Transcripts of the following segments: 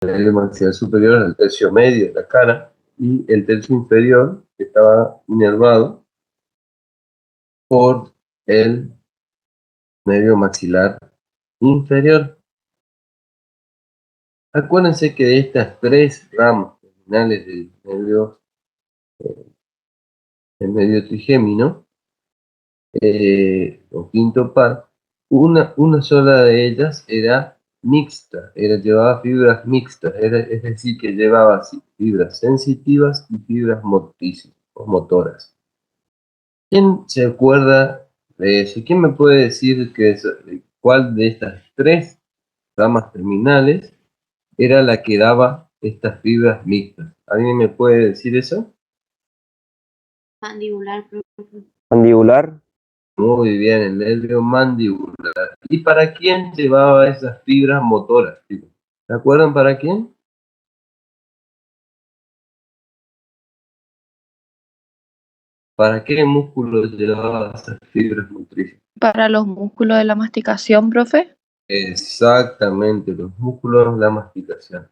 nervio maxilar superior era el tercio medio de la cara, y el tercio inferior estaba inervado por el nervio maxilar inferior. Acuérdense que de estas tres ramas terminales del nervio, el nervio trigémino, o quinto par, una sola de ellas era mixta, llevaba fibras mixtas, es decir, que llevaba fibras sensitivas y fibras motrices o motoras. ¿Quién se acuerda de eso? ¿Quién me puede decir cuál de estas tres ramas terminales era la que daba estas fibras mixtas? ¿Alguien me puede decir eso? Mandibular, profe. Mandibular. Muy bien, el nervio mandibular. ¿Y para quién llevaba esas fibras motoras, chicos? ¿Se acuerdan para quién? ¿Para qué músculo llevaba esas fibras motrices? Para los músculos de la masticación, profe. Exactamente, los músculos de la masticación.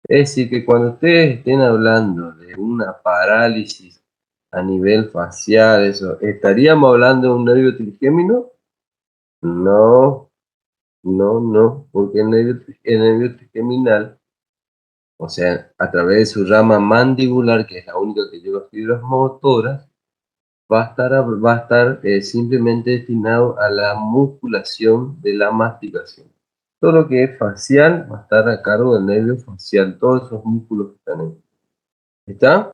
Es decir, que cuando ustedes estén hablando de una parálisis a nivel facial, eso, ¿estaríamos hablando de un nervio trigémino? No, no, porque el nervio trigeminal, o sea, a través de su rama mandibular, que es la única que lleva fibras motoras, va a estar simplemente destinado a la musculación de la masticación. Todo lo que es facial va a estar a cargo del nervio facial, todos esos músculos que están ahí. ¿Está?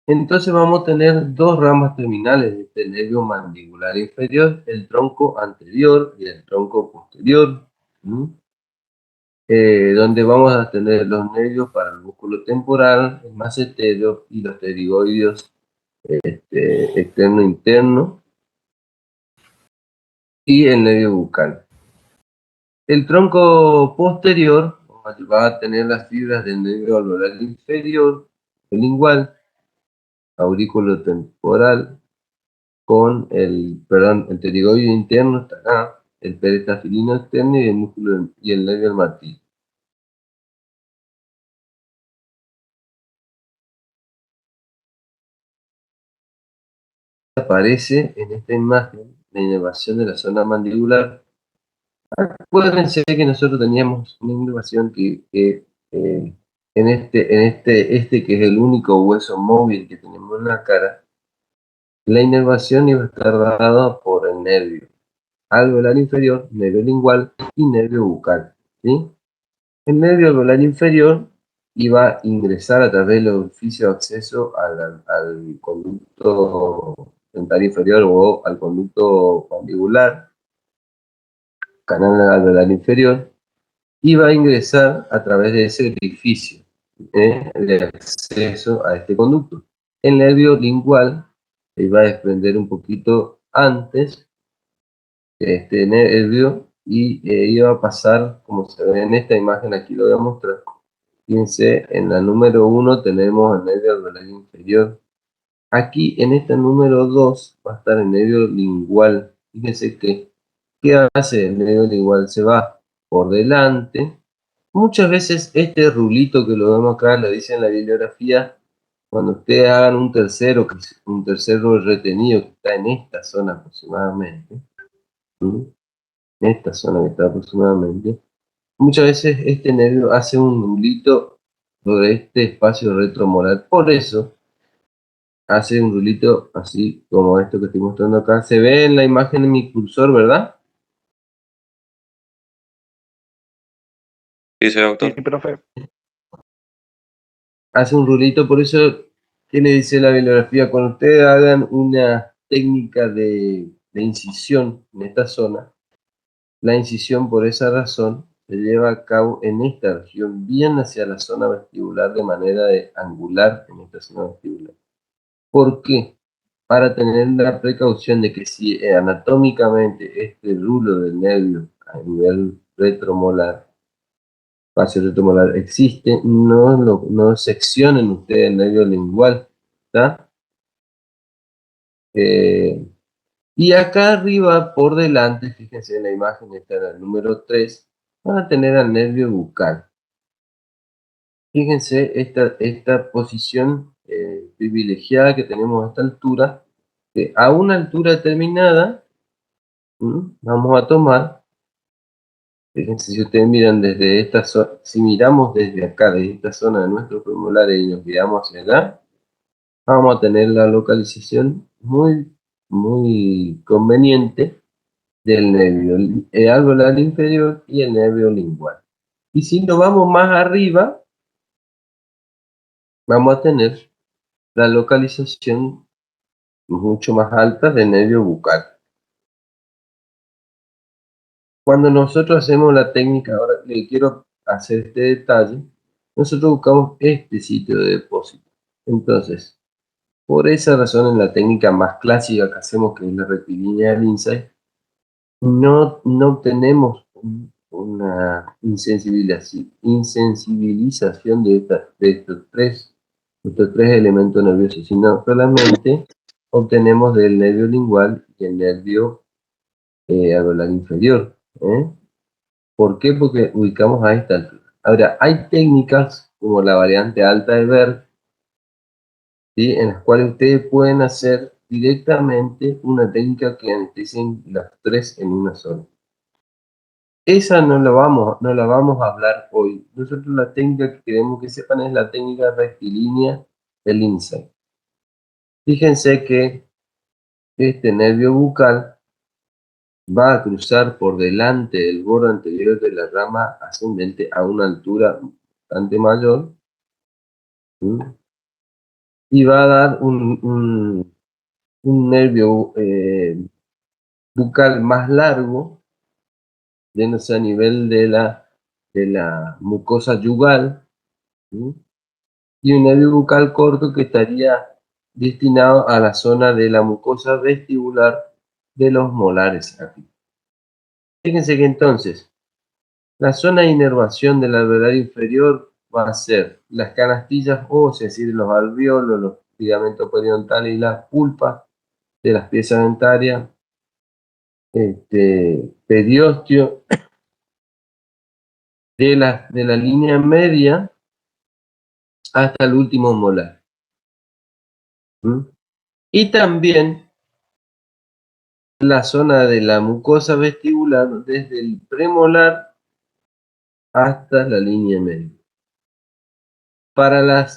Entonces vamos a tener dos ramas terminales de este nervio mandibular inferior, el tronco anterior y el tronco posterior. Donde vamos a tener los nervios para el músculo temporal, el macetero y los pterigoides externo interno y el nervio bucal. El tronco posterior va a tener las fibras del nervio alveolar inferior, el lingual, aurículo temporal, con el pterigoide interno está acá, el peritafilino externo y el músculo y el nervio del martillo. Aparece en esta imagen la inervación de la zona mandibular. Acuérdense que nosotros teníamos una inervación que en este que es el único hueso móvil que tenemos en la cara, la inervación iba a estar dada por el nervio alveolar inferior, nervio lingual y nervio bucal, ¿sí? El nervio alveolar inferior iba a ingresar a través del orificio de acceso al conducto dental inferior o al conducto mandibular, canal alveolar inferior, iba a ingresar a través de ese orificio de acceso a este conducto. El nervio lingual iba a desprender un poquito antes de este nervio y iba a pasar, como se ve en esta imagen, aquí lo voy a mostrar. Fíjense, en la número 1 tenemos el nervio alveolar inferior. Aquí en esta número 2 va a estar el nervio lingual. Fíjense que, ¿qué hace el nervio lingual? Se va por delante. Muchas veces este rulito que lo vemos acá, lo dice en la bibliografía, cuando ustedes hagan un tercer retenido que está en esta zona aproximadamente, ¿sí? Esta zona que está aproximadamente, muchas veces este nervio hace un rulito sobre este espacio retromolar. Por eso hace un rulito así como esto que estoy mostrando acá. Se ve en la imagen de mi cursor, ¿verdad? Sí, doctor. Sí, profe. Hace un rulito, por eso, ¿qué le dice la bibliografía? Cuando ustedes hagan una técnica de incisión en esta zona, la incisión por esa razón se lleva a cabo en esta región, bien hacia la zona vestibular de manera angular en esta zona vestibular. ¿Por qué? Para tener la precaución de que si anatómicamente este rulo del nervio a nivel retromolar, espacio retromolar existe, no seccionen ustedes el nervio lingual, ¿está? Y acá arriba, por delante, fíjense en la imagen, está en el número 3, van a tener al nervio bucal. Fíjense esta posición privilegiada que tenemos a esta altura, que a una altura determinada vamos a tomar. Fíjense, si ustedes miran desde esta zona, si miramos desde acá, desde esta zona de nuestros premolares y nos miramos hacia allá, vamos a tener la localización muy conveniente del nervio alveolar inferior y el nervio lingual. Y si nos vamos más arriba, vamos a tener la localización mucho más alta del nervio bucal. Cuando nosotros hacemos la técnica, ahora le quiero hacer este detalle, nosotros buscamos este sitio de depósito. Entonces, por esa razón, en la técnica más clásica que hacemos, que es la rectilínea del insight, no obtenemos una insensibilización de estos tres elementos nerviosos, sino solamente obtenemos del nervio lingual y el nervio alveolar inferior. ¿Por qué? Porque ubicamos a esta altura. Ahora, hay técnicas como la variante alta de Berg, ¿sí?, en las cuales ustedes pueden hacer directamente una técnica que anestesien las tres en una sola. Esa no la vamos a hablar hoy. Nosotros la técnica que queremos que sepan es la técnica rectilínea del insight. Fíjense que este nervio bucal va a cruzar por delante del borde anterior de la rama ascendente a una altura bastante mayor, ¿sí?, y va a dar un nervio bucal más largo, yéndose a nivel de la mucosa yugal, ¿sí?, y un nervio bucal corto que estaría destinado a la zona de la mucosa vestibular de los molares aquí. Fíjense que entonces la zona de inervación del alveolar inferior va a ser las canastillas óseas, es decir, los alveolos, los ligamentos periodontales y las pulpas de las piezas dentarias, periósteo de la línea media hasta el último molar. Y también la zona de la mucosa vestibular desde el premolar hasta la línea media. Para la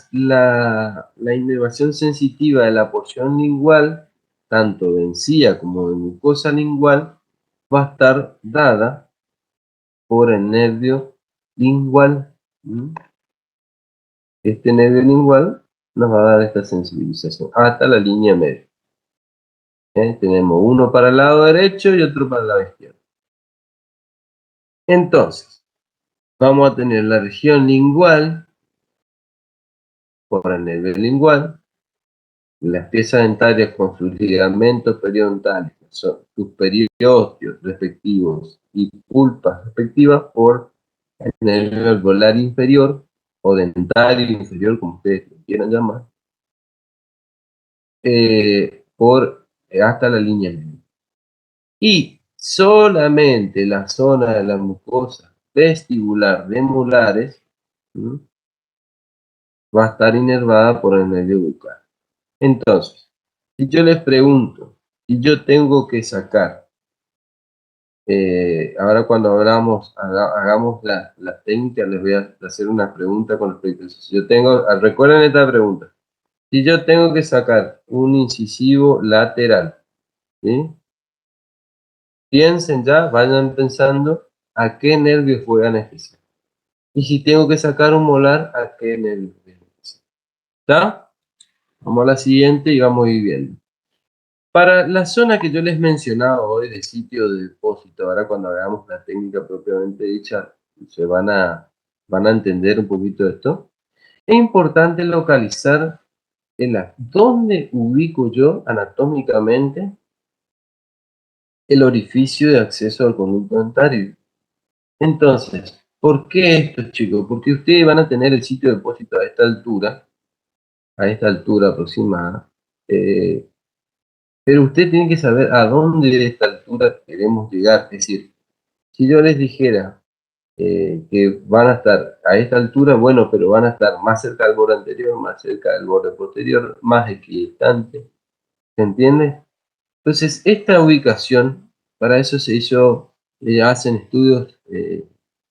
inervación sensitiva de la porción lingual, tanto de encía como de mucosa lingual, va a estar dada por el nervio lingual. Este nervio lingual nos va a dar esta sensibilización hasta la línea media. Tenemos uno para el lado derecho y otro para el lado izquierdo. Entonces, vamos a tener la región lingual por el nervio lingual, las piezas dentarias con sus ligamentos periodontales, sus periósteos respectivos y pulpas respectivas por el nervio alveolar inferior o dentario inferior, como ustedes lo quieran llamar, hasta la línea media. Y solamente la zona de la mucosa vestibular de molares va a estar inervada por el nervio bucal. Entonces, si yo les pregunto, si yo tengo que sacar, ahora cuando hagamos la técnica, les voy a hacer una pregunta con respecto a eso. Si yo recuerden esta pregunta, si yo tengo que sacar un incisivo lateral, ¿sí?, piensen ya, vayan pensando a qué nervio fue anestesia. Y si tengo que sacar un molar, a qué nervio fue anestesia. ¿Está? Vamos a la siguiente y vamos a ir viendo. Para la zona que yo les mencionaba hoy de sitio de depósito, ahora cuando hagamos la técnica propiamente dicha, se van a entender un poquito esto. Es importante localizar dónde ubico yo anatómicamente el orificio de acceso al conducto dentario. Entonces, ¿por qué esto, chicos? Porque ustedes van a tener el sitio de depósito a esta altura aproximada, pero usted tiene que saber a dónde de esta altura queremos llegar. Es decir, si yo les dijera, que van a estar a esta altura, bueno, pero van a estar más cerca del borde anterior, más cerca del borde posterior, más equidistante, ¿se entiende? Entonces, esta ubicación, para eso se hizo, hacen estudios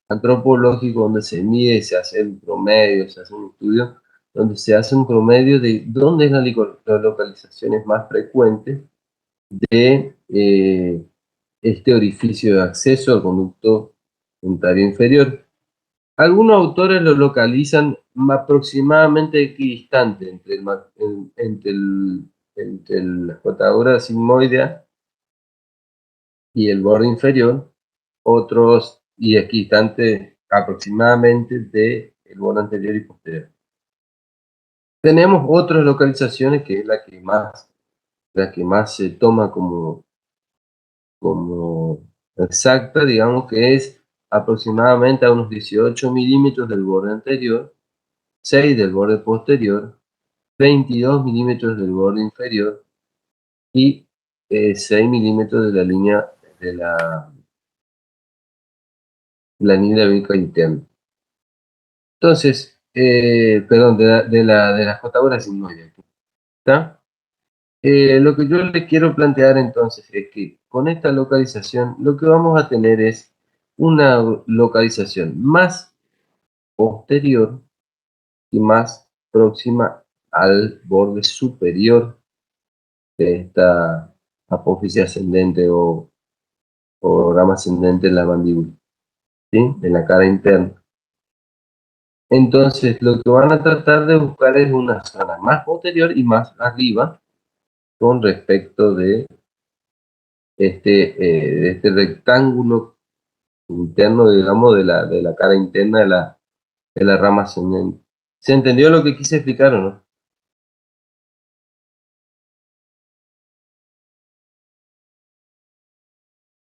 antropológicos donde se mide y se hace un promedio, se hace un estudio donde se hace un promedio de dónde es las localizaciones más frecuentes de este orificio de acceso al conducto unitario inferior. Algunos autores lo localizan aproximadamente equidistante entre la escotadura sigmoidea y el borde inferior, otros y equidistante aproximadamente del borde anterior y posterior. Tenemos otras localizaciones que es la que más se toma como exacta, digamos que es aproximadamente a unos 18 milímetros del borde anterior, 6 del borde posterior, 22 milímetros del borde inferior y 6 milímetros de la línea de la línea vírica interna. Entonces, perdón, de las cotadoras sigmoides, ¿está? Lo que yo le quiero plantear entonces es que con esta localización lo que vamos a tener es una localización más posterior y más próxima al borde superior de esta apófisis ascendente o rama ascendente en la mandíbula, ¿sí? En la cara interna. Entonces, lo que van a tratar de buscar es una zona más posterior y más arriba con respecto de este rectángulo interno, digamos, de la cara interna de la rama ascendente. ¿Se entendió lo que quise explicar o no?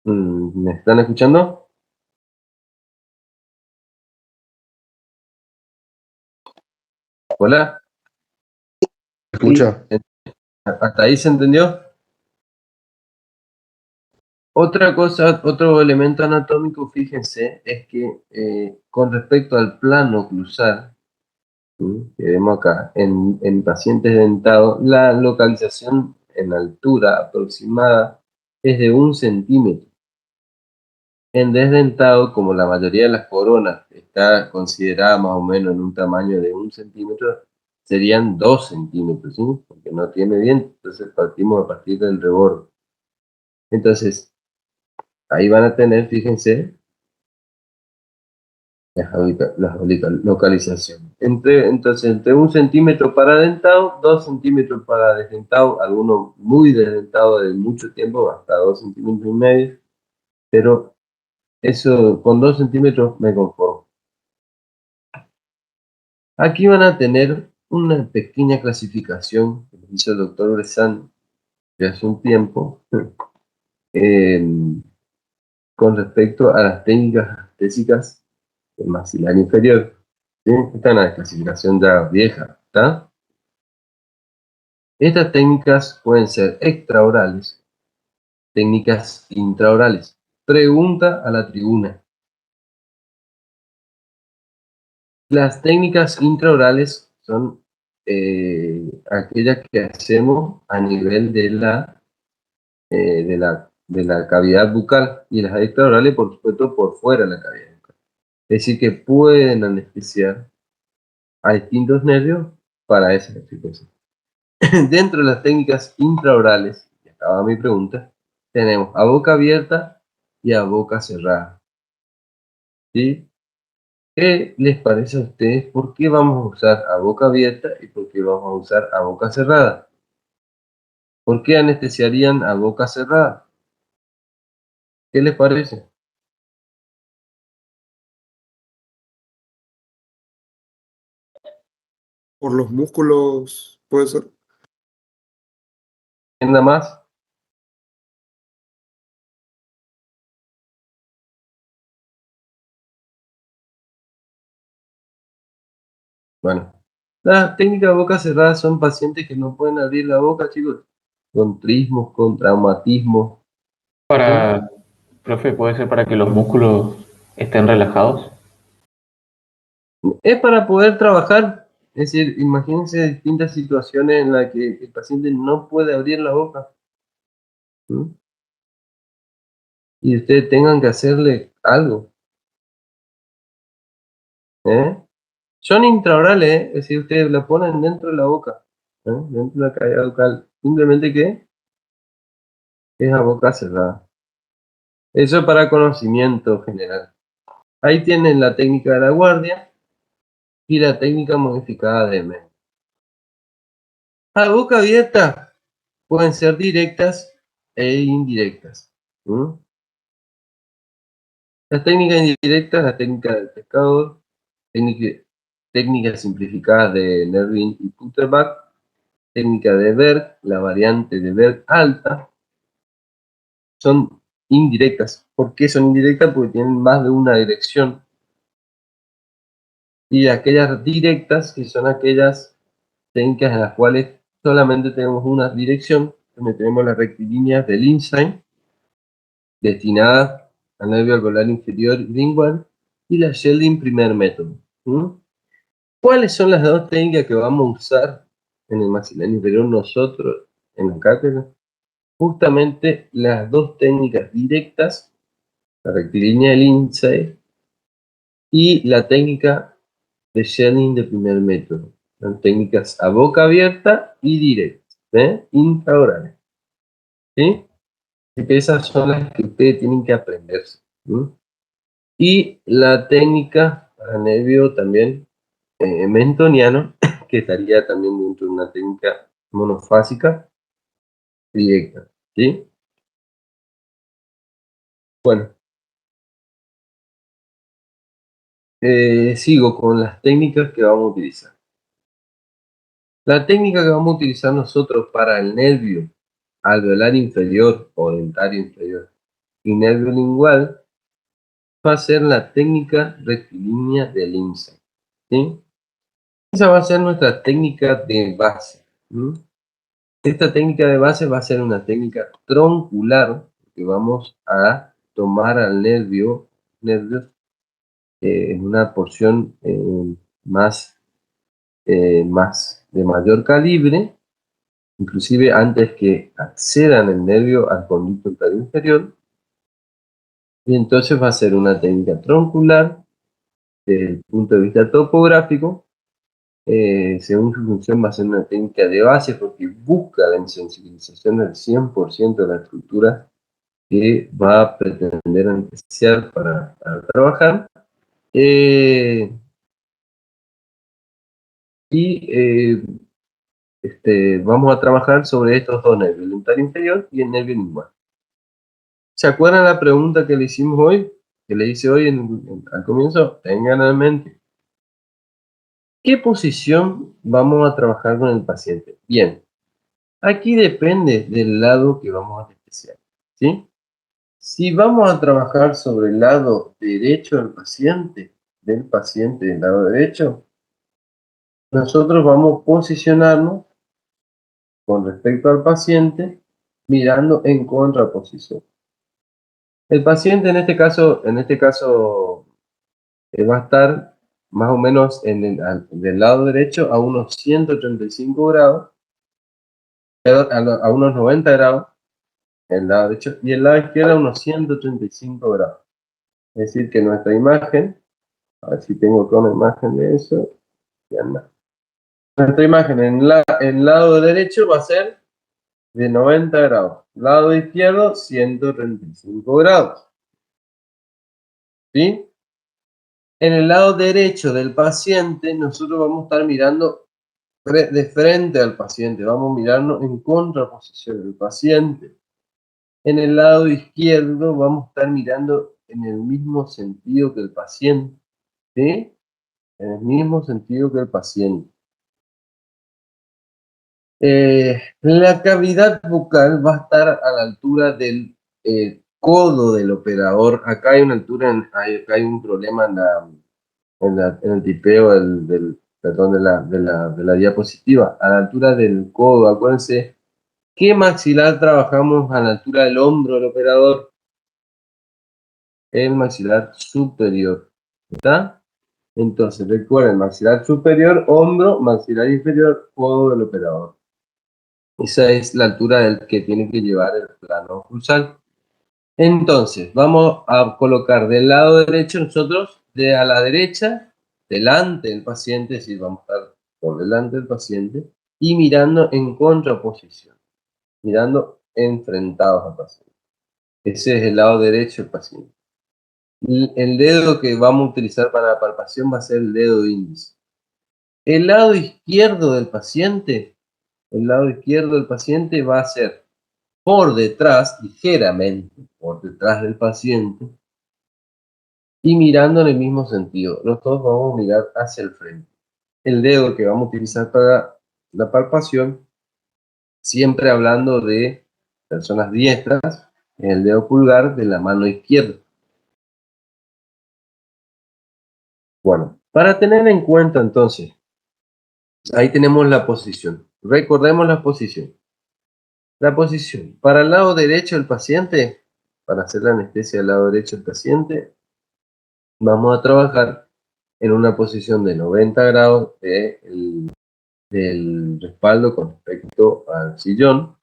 ¿Me están escuchando? Hola. Sí. Escucha. ¿Hasta ahí se entendió? Otra cosa, otro elemento anatómico, fíjense, es que con respecto al plano oclusal, ¿sí? Que vemos acá, en pacientes dentados, la localización en altura aproximada es de 1 centímetro. En desdentado, como la mayoría de las coronas está considerada más o menos en un tamaño de 1 centímetro, serían 2 centímetros, ¿sí? Porque no tiene diente, entonces partimos a partir del reborde. Entonces, ahí van a tener, fíjense, las localizaciones. Entonces, entre 1 centímetro para dentado, 2 centímetros para desdentado, algunos muy desdentados de mucho tiempo, hasta 2,5 centímetros, pero eso con 2 centímetros me conformo. Aquí van a tener una pequeña clasificación que hizo el doctor Bressan de hace un tiempo eh, con respecto a las técnicas anestésicas del maxilar inferior. ¿Sí? Esta es una clasificación ya vieja, ¿está? Estas técnicas pueden ser extraorales, técnicas intraorales. Pregunta a la tribuna. Las técnicas intraorales son aquellas que hacemos a nivel de la cavidad bucal y las extraorales, por supuesto, por fuera de la cavidad bucal. Es decir, que pueden anestesiar a distintos nervios para esa situación. Dentro de las técnicas intraorales, y acaba mi pregunta, tenemos a boca abierta y a boca cerrada. ¿Sí? ¿Qué les parece a ustedes? ¿Por qué vamos a usar a boca abierta y por qué vamos a usar a boca cerrada? ¿Por qué anestesiarían a boca cerrada? ¿Qué les parece? Por los músculos, puede ser. ¿Quién da más? Bueno, las técnicas de boca cerrada son pacientes que no pueden abrir la boca, chicos, con trismos, con traumatismos. ¿Sí? Para, profe, puede ser para que los músculos estén relajados. Es para poder trabajar, es decir, imagínense distintas situaciones en las que el paciente no puede abrir la boca. ¿Mm? Y ustedes tengan que hacerle algo. ¿Eh? Son intraorales, ¿eh? Es decir, ustedes la ponen dentro de la boca, ¿eh? Dentro de la cavidad bucal. Simplemente que es a boca cerrada. Eso es para conocimiento general. Ahí tienen la técnica de la guardia y la técnica modificada de MED. A boca abierta pueden ser directas e indirectas. ¿Mm? Las técnicas indirectas, la técnica del pescador, técnicas simplificadas de Nervin y Puterbach, técnica de Berg, la variante de Berg alta, son indirectas. ¿Por qué son indirectas? Porque tienen más de una dirección. Y aquellas directas, que son aquellas técnicas en las cuales solamente tenemos una dirección, donde tenemos las rectilíneas de Lindsay, destinadas al nervio alveolar inferior y lingual, y la Sheldon primer método. ¿Mm? ¿Cuáles son las dos técnicas que vamos a usar en el maxilar inferior nosotros en la cátedra? Justamente las dos técnicas directas, la rectilínea de Lindsay y la técnica de Schelling de primer método. Son técnicas a boca abierta y directas, intraorales. ¿Sí? Así que esas son las que ustedes tienen que aprenderse. ¿Sí? Y la técnica para nervio también mentoniano, que estaría también dentro de una técnica monofásica directa. ¿Sí? Bueno, sigo con las técnicas que vamos a utilizar. La técnica que vamos a utilizar nosotros para el nervio alveolar inferior o dentario inferior y nervio lingual va a ser la técnica rectilínea de Lindsay. ¿Sí? Esa va a ser nuestra técnica de base. ¿Sí? Esta técnica de base va a ser una técnica troncular que vamos a tomar al nervios en una porción más de mayor calibre, inclusive antes que accedan el nervio al conducto dentario inferior, y entonces va a ser una técnica troncular desde el punto de vista topográfico. Según su función va a ser una técnica de base porque busca la insensibilización del 100% de la estructura que va a pretender anestesiar para trabajar. Vamos a trabajar sobre estos dos nervios, el dentario inferior y el nervio lingual. ¿Se acuerdan la pregunta que le hicimos hoy? Que le hice hoy al comienzo. Tengan en mente. ¿Qué posición vamos a trabajar con el paciente? Bien, aquí depende del lado que vamos a anestesiar, ¿sí? Si vamos a trabajar sobre el lado derecho del paciente del lado derecho, nosotros vamos a posicionarnos con respecto al paciente mirando en contraposición. El paciente en este caso va a estar más o menos del lado derecho a unos 135 grados, a unos 90 grados, el lado derecho, y el lado izquierdo a unos 135 grados. Es decir, que nuestra imagen, a ver si tengo acá una imagen de eso, ya no. Nuestra imagen en el lado derecho va a ser de 90 grados, lado izquierdo 135 grados. ¿Sí? En el lado derecho del paciente, nosotros vamos a estar mirando de frente al paciente, vamos a mirarnos en contraposición del paciente. En el lado izquierdo vamos a estar mirando en el mismo sentido que el paciente, ¿sí? En el mismo sentido que el paciente. La cavidad bucal va a estar a la altura del codo del operador. Acá hay una altura, acá hay un problema en el tipeo perdón, de la diapositiva, a la altura del codo. Acuérdense, ¿qué maxilar trabajamos a la altura del hombro del operador? el maxilar superior. ¿Está? Entonces, recuerden, maxilar superior, hombro, maxilar inferior, codo del operador. Esa es la altura del que tiene que llevar el plano occlusal. Entonces, vamos a colocar del lado derecho nosotros, de a la derecha, delante del paciente, es decir, vamos a estar por delante del paciente, y mirando en contraposición, mirando enfrentados al paciente. Ese es el lado derecho del paciente. El dedo que vamos a utilizar para la palpación va a ser el dedo índice. El lado izquierdo del paciente, va a ser por detrás, ligeramente por detrás del paciente, y mirando en el mismo sentido. Nosotros vamos a mirar hacia el frente. El dedo que vamos a utilizar para la palpación, siempre hablando de personas diestras, es el dedo pulgar de la mano izquierda. Bueno, para tener en cuenta entonces, ahí tenemos la posición. Recordemos la posición. La posición. Para el lado derecho del paciente, para hacer la anestesia del lado derecho del paciente, vamos a trabajar en una posición de 90 grados del respaldo con respecto al sillón.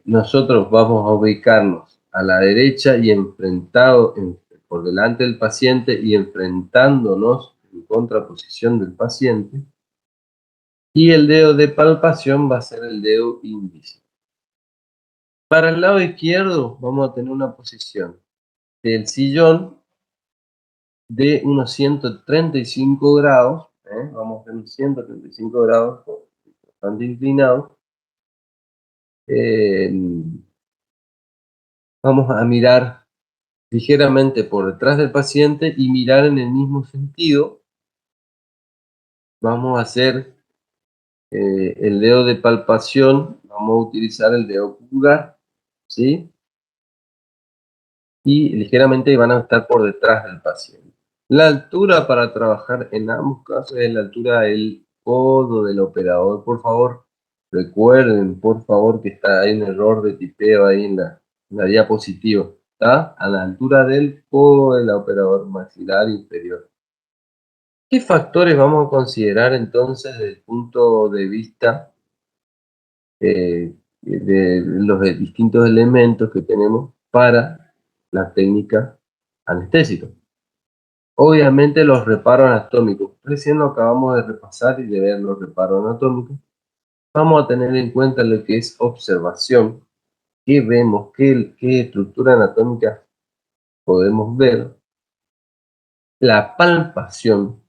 Nosotros vamos a ubicarnos a la derecha y por delante del paciente y enfrentándonos en contraposición del paciente. Y el dedo de palpación va a ser el dedo índice. Para el lado izquierdo vamos a tener una posición del sillón de unos 135 grados. Vamos a tener 135 grados, bastante inclinado. Vamos a mirar ligeramente por detrás del paciente y mirar en el mismo sentido. Vamos a hacer el dedo de palpación, vamos a utilizar el dedo pulgar, ¿sí? Y ligeramente van a estar por detrás del paciente. La altura para trabajar en ambos casos es la altura del codo del operador. Por favor, recuerden, por favor, que está ahí un error de tipeo ahí en la diapositiva. ¿Está? A la altura del codo del operador maxilar inferior. ¿Qué factores vamos a considerar entonces desde el punto de vista de los distintos elementos que tenemos para la técnica anestésica? Obviamente los reparos anatómicos. Recién lo acabamos de repasar y de ver los reparos anatómicos. Vamos a tener en cuenta lo que es observación. ¿Qué vemos? ¿Qué estructura anatómica podemos ver? La palpación,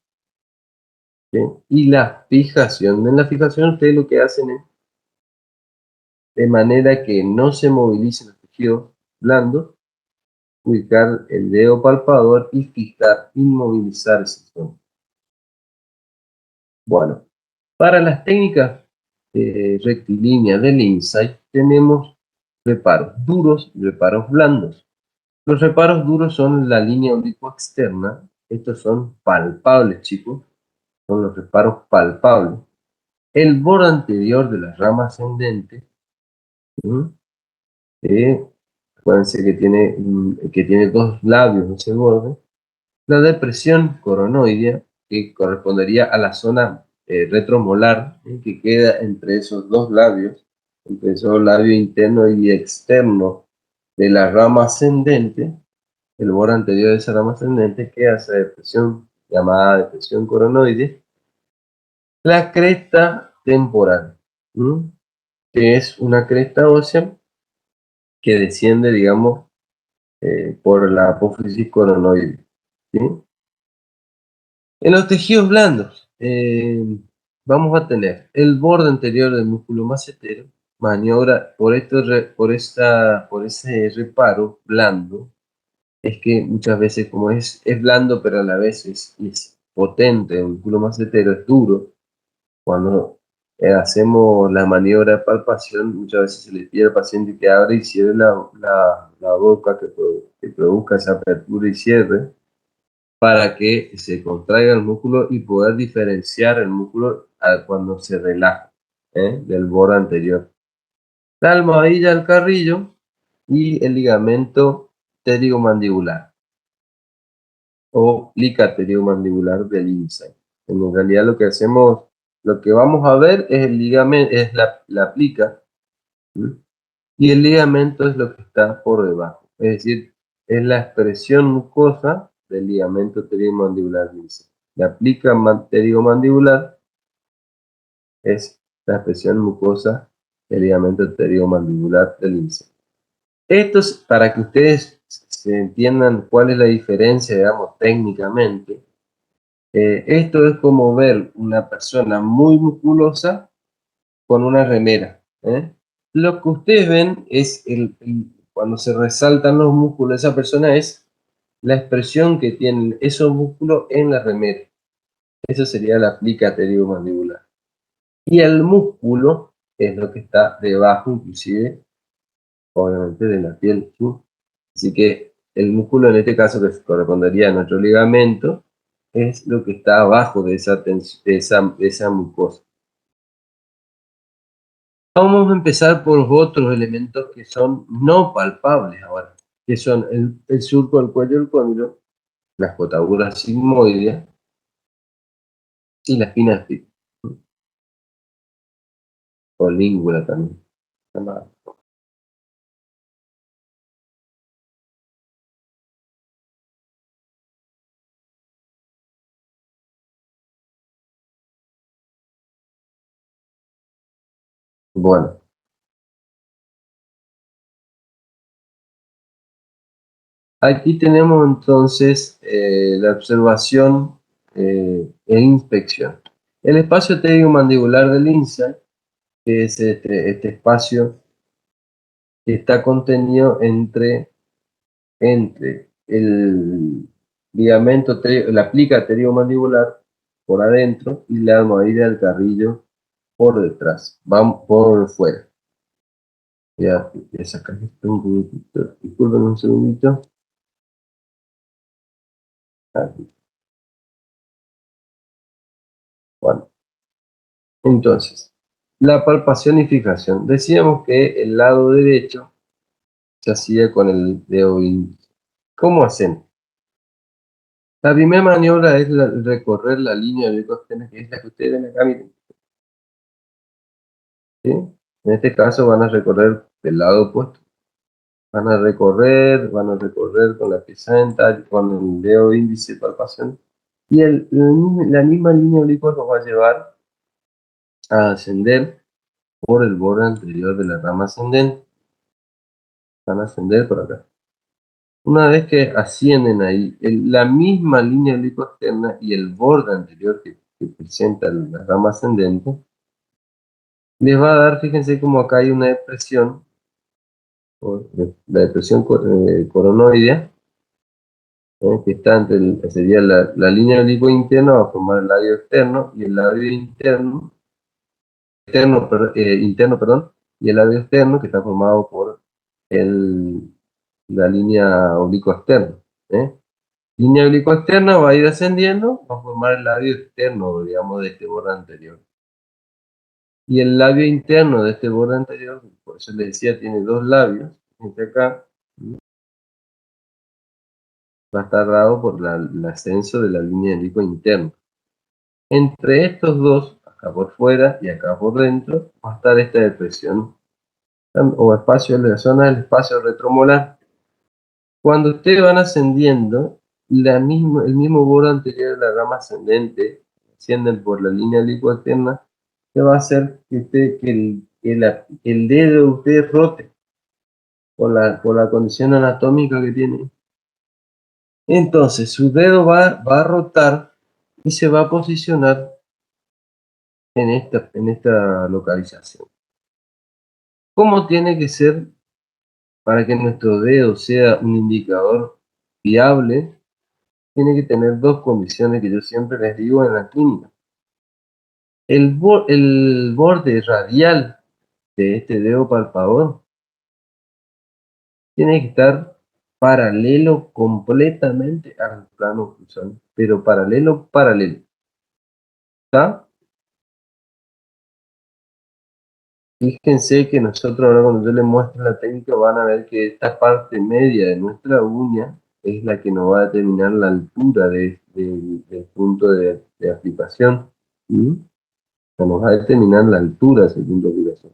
¿sí? Y la fijación. En la fijación ustedes lo que hacen es, de manera que no se movilicen los tejidos blandos, ubicar el dedo palpador y fijar, inmovilizar esa zona. Bueno, para las técnicas rectilíneas del Insight tenemos reparos duros y reparos blandos. Los reparos duros son la línea oblicua externa. Estos son palpables, chicos. Son los reparos palpables. El borde anterior de la rama ascendente. Acuérdense que tiene dos labios ese borde. La depresión coronoidea, que correspondería a la zona retromolar, que queda entre esos dos labios, entre esos labios interno y externo de la rama ascendente, el borde anterior de esa rama ascendente, queda esa depresión llamada depresión coronoidea. La cresta temporal, que es una cresta ósea que desciende, digamos, por la apófisis coronoide, ¿sí? En los tejidos blandos vamos a tener el borde anterior del músculo macetero, maniobra por ese reparo blando. Es que muchas veces, como es blando, pero a la vez es potente, el músculo macetero es duro. Cuando hacemos la maniobra de palpación, muchas veces se le pide al paciente que abra y cierre la boca, que produzca esa apertura y cierre, para que se contraiga el músculo y poder diferenciar el músculo cuando se relaja del borde anterior. La almohadilla del carrillo y el ligamento pterygomandibular o plica pterygomandibular del insight. En realidad lo que hacemos, lo que vamos a ver es el ligamento, es la plica, ¿sí? Y el ligamento es lo que está por debajo, es decir, es la expresión mucosa del ligamento pterygomandibular del insight. La plica pterygomandibular es la expresión mucosa del ligamento pterygomandibular del insight. Esto es para que ustedes se entiendan cuál es la diferencia, digamos, técnicamente. Esto es como ver una persona muy musculosa con una remera, ¿eh? Lo que ustedes ven es cuando se resaltan los músculos de esa persona es la expresión que tienen esos músculos en la remera. Eso sería la plica pterygomandibular. Y el músculo es lo que está debajo, inclusive, obviamente, de la piel, ¿sí? Así que el músculo en este caso que correspondería a nuestro ligamento es lo que está abajo de esa mucosa. Vamos a empezar por otros elementos que son no palpables ahora, que son el surco del cuello del cóndilo, las cotaduras sigmoideas y la espina espina, o língula también. Bueno, aquí tenemos entonces la observación e inspección. El espacio pterygomandibular del insight, que es este espacio que está contenido entre el ligamento, la plica pterygomandibular por adentro y la almohadilla del carrillo por detrás, van por fuera. Voy a sacar esto un poquitito, disculpen un segundito. Aquí. Bueno, entonces, la palpación y fijación. Decíamos que el lado derecho se hacía con el dedo índice. ¿Cómo hacen? La primera maniobra es recorrer la línea de costena, que es la que ustedes ven acá, miren, ¿sí? En este caso van a recorrer del lado opuesto. Van a recorrer con la pieza dental, con el dedo índice de palpación. Y la misma línea oblicua nos va a llevar a ascender por el borde anterior de la rama ascendente. Van a ascender por acá. Una vez que ascienden ahí, la misma línea oblicua externa y el borde anterior que presenta la rama ascendente, les va a dar, fíjense como acá hay una depresión, la depresión coronoidea, que está entre sería la línea oblicua interna, va a formar el labio externo y el labio interno, perdón, y el labio externo que está formado por la línea oblicua externa. Línea oblicua externa va a ir ascendiendo, va a formar el labio externo, digamos, de este borde anterior. Y el labio interno de este borde anterior, por eso les decía, tiene dos labios, este acá, va a estar dado por el ascenso de la línea oblicua interna. Entre estos dos, acá por fuera y acá por dentro, va a estar esta depresión o espacio de la zona del espacio retromolar. Cuando ustedes van ascendiendo, el mismo borde anterior de la rama ascendente, ascienden por la línea oblicua externa, que va a hacer que el dedo de ustedes rote por la condición anatómica que tiene. Entonces, su dedo va a rotar y se va a posicionar en esta localización. ¿Cómo tiene que ser para que nuestro dedo sea un indicador fiable? Tiene que tener dos condiciones que yo siempre les digo en la clínica. El borde radial de este dedo palpador tiene que estar paralelo completamente al plano cruzado, pero paralelo, ¿está? Fíjense que nosotros ahora cuando yo les muestro la técnica van a ver que esta parte media de nuestra uña es la que nos va a determinar la altura del punto de aplicación. ¿Sí? O sea, nos va a determinar la altura de ese punto de aplicación.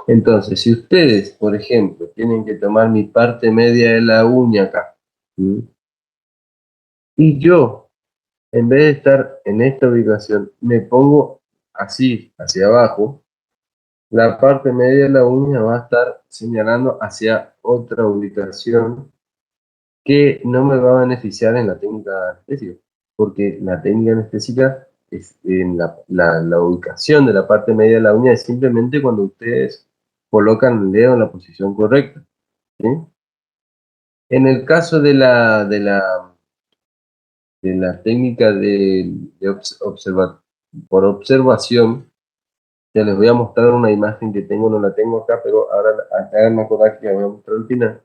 Entonces, si ustedes, por ejemplo, tienen que tomar mi parte media de la uña acá, ¿sí? Y yo, en vez de estar en esta ubicación, me pongo así, hacia abajo, la parte media de la uña va a estar señalando hacia otra ubicación que no me va a beneficiar en la técnica anestésica, porque la técnica anestésica es en la ubicación de la parte media de la uña es simplemente cuando ustedes colocan el dedo en la posición correcta, ¿sí? En el caso de la técnica por observación, ya les voy a mostrar una imagen que tengo, no la tengo acá, pero ahora acá me acordar que la voy a mostrar al final.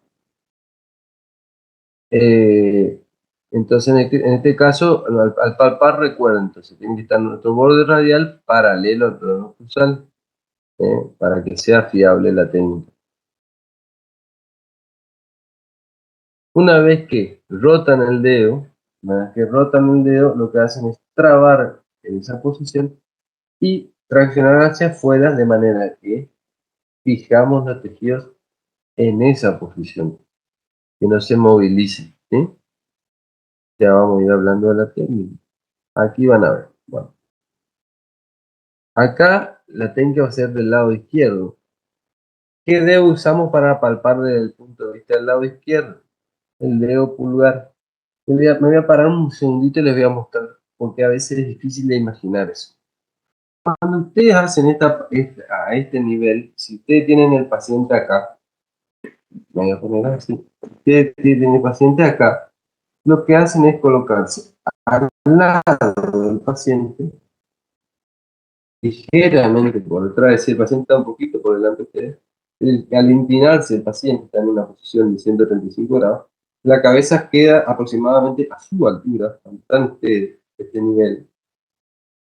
Entonces, en este caso, al palpar, recuerden, entonces tiene que estar nuestro borde radial paralelo al plano cruzal, para que sea fiable la técnica. Una vez que rotan el dedo, lo que hacen es trabar en esa posición y traccionar hacia afuera de manera que fijamos los tejidos en esa posición, que no se movilicen, ¿sí? Ya vamos a ir hablando de la técnica. Aquí van a ver. Bueno, acá la técnica va a ser del lado izquierdo. ¿Qué dedo usamos para palpar desde el punto de vista del lado izquierdo? El dedo pulgar. Me voy a parar un segundito y les voy a mostrar, porque a veces es difícil de imaginar eso. Cuando ustedes hacen a este nivel, si ustedes tienen el paciente acá, me voy a poner así, ustedes tienen el paciente acá, lo que hacen es colocarse al lado del paciente, ligeramente por detrás, es decir, el paciente está un poquito por delante de ustedes, al inclinarse el paciente está en una posición de 135 grados, la cabeza queda aproximadamente a su altura, cuando están ustedes a este nivel,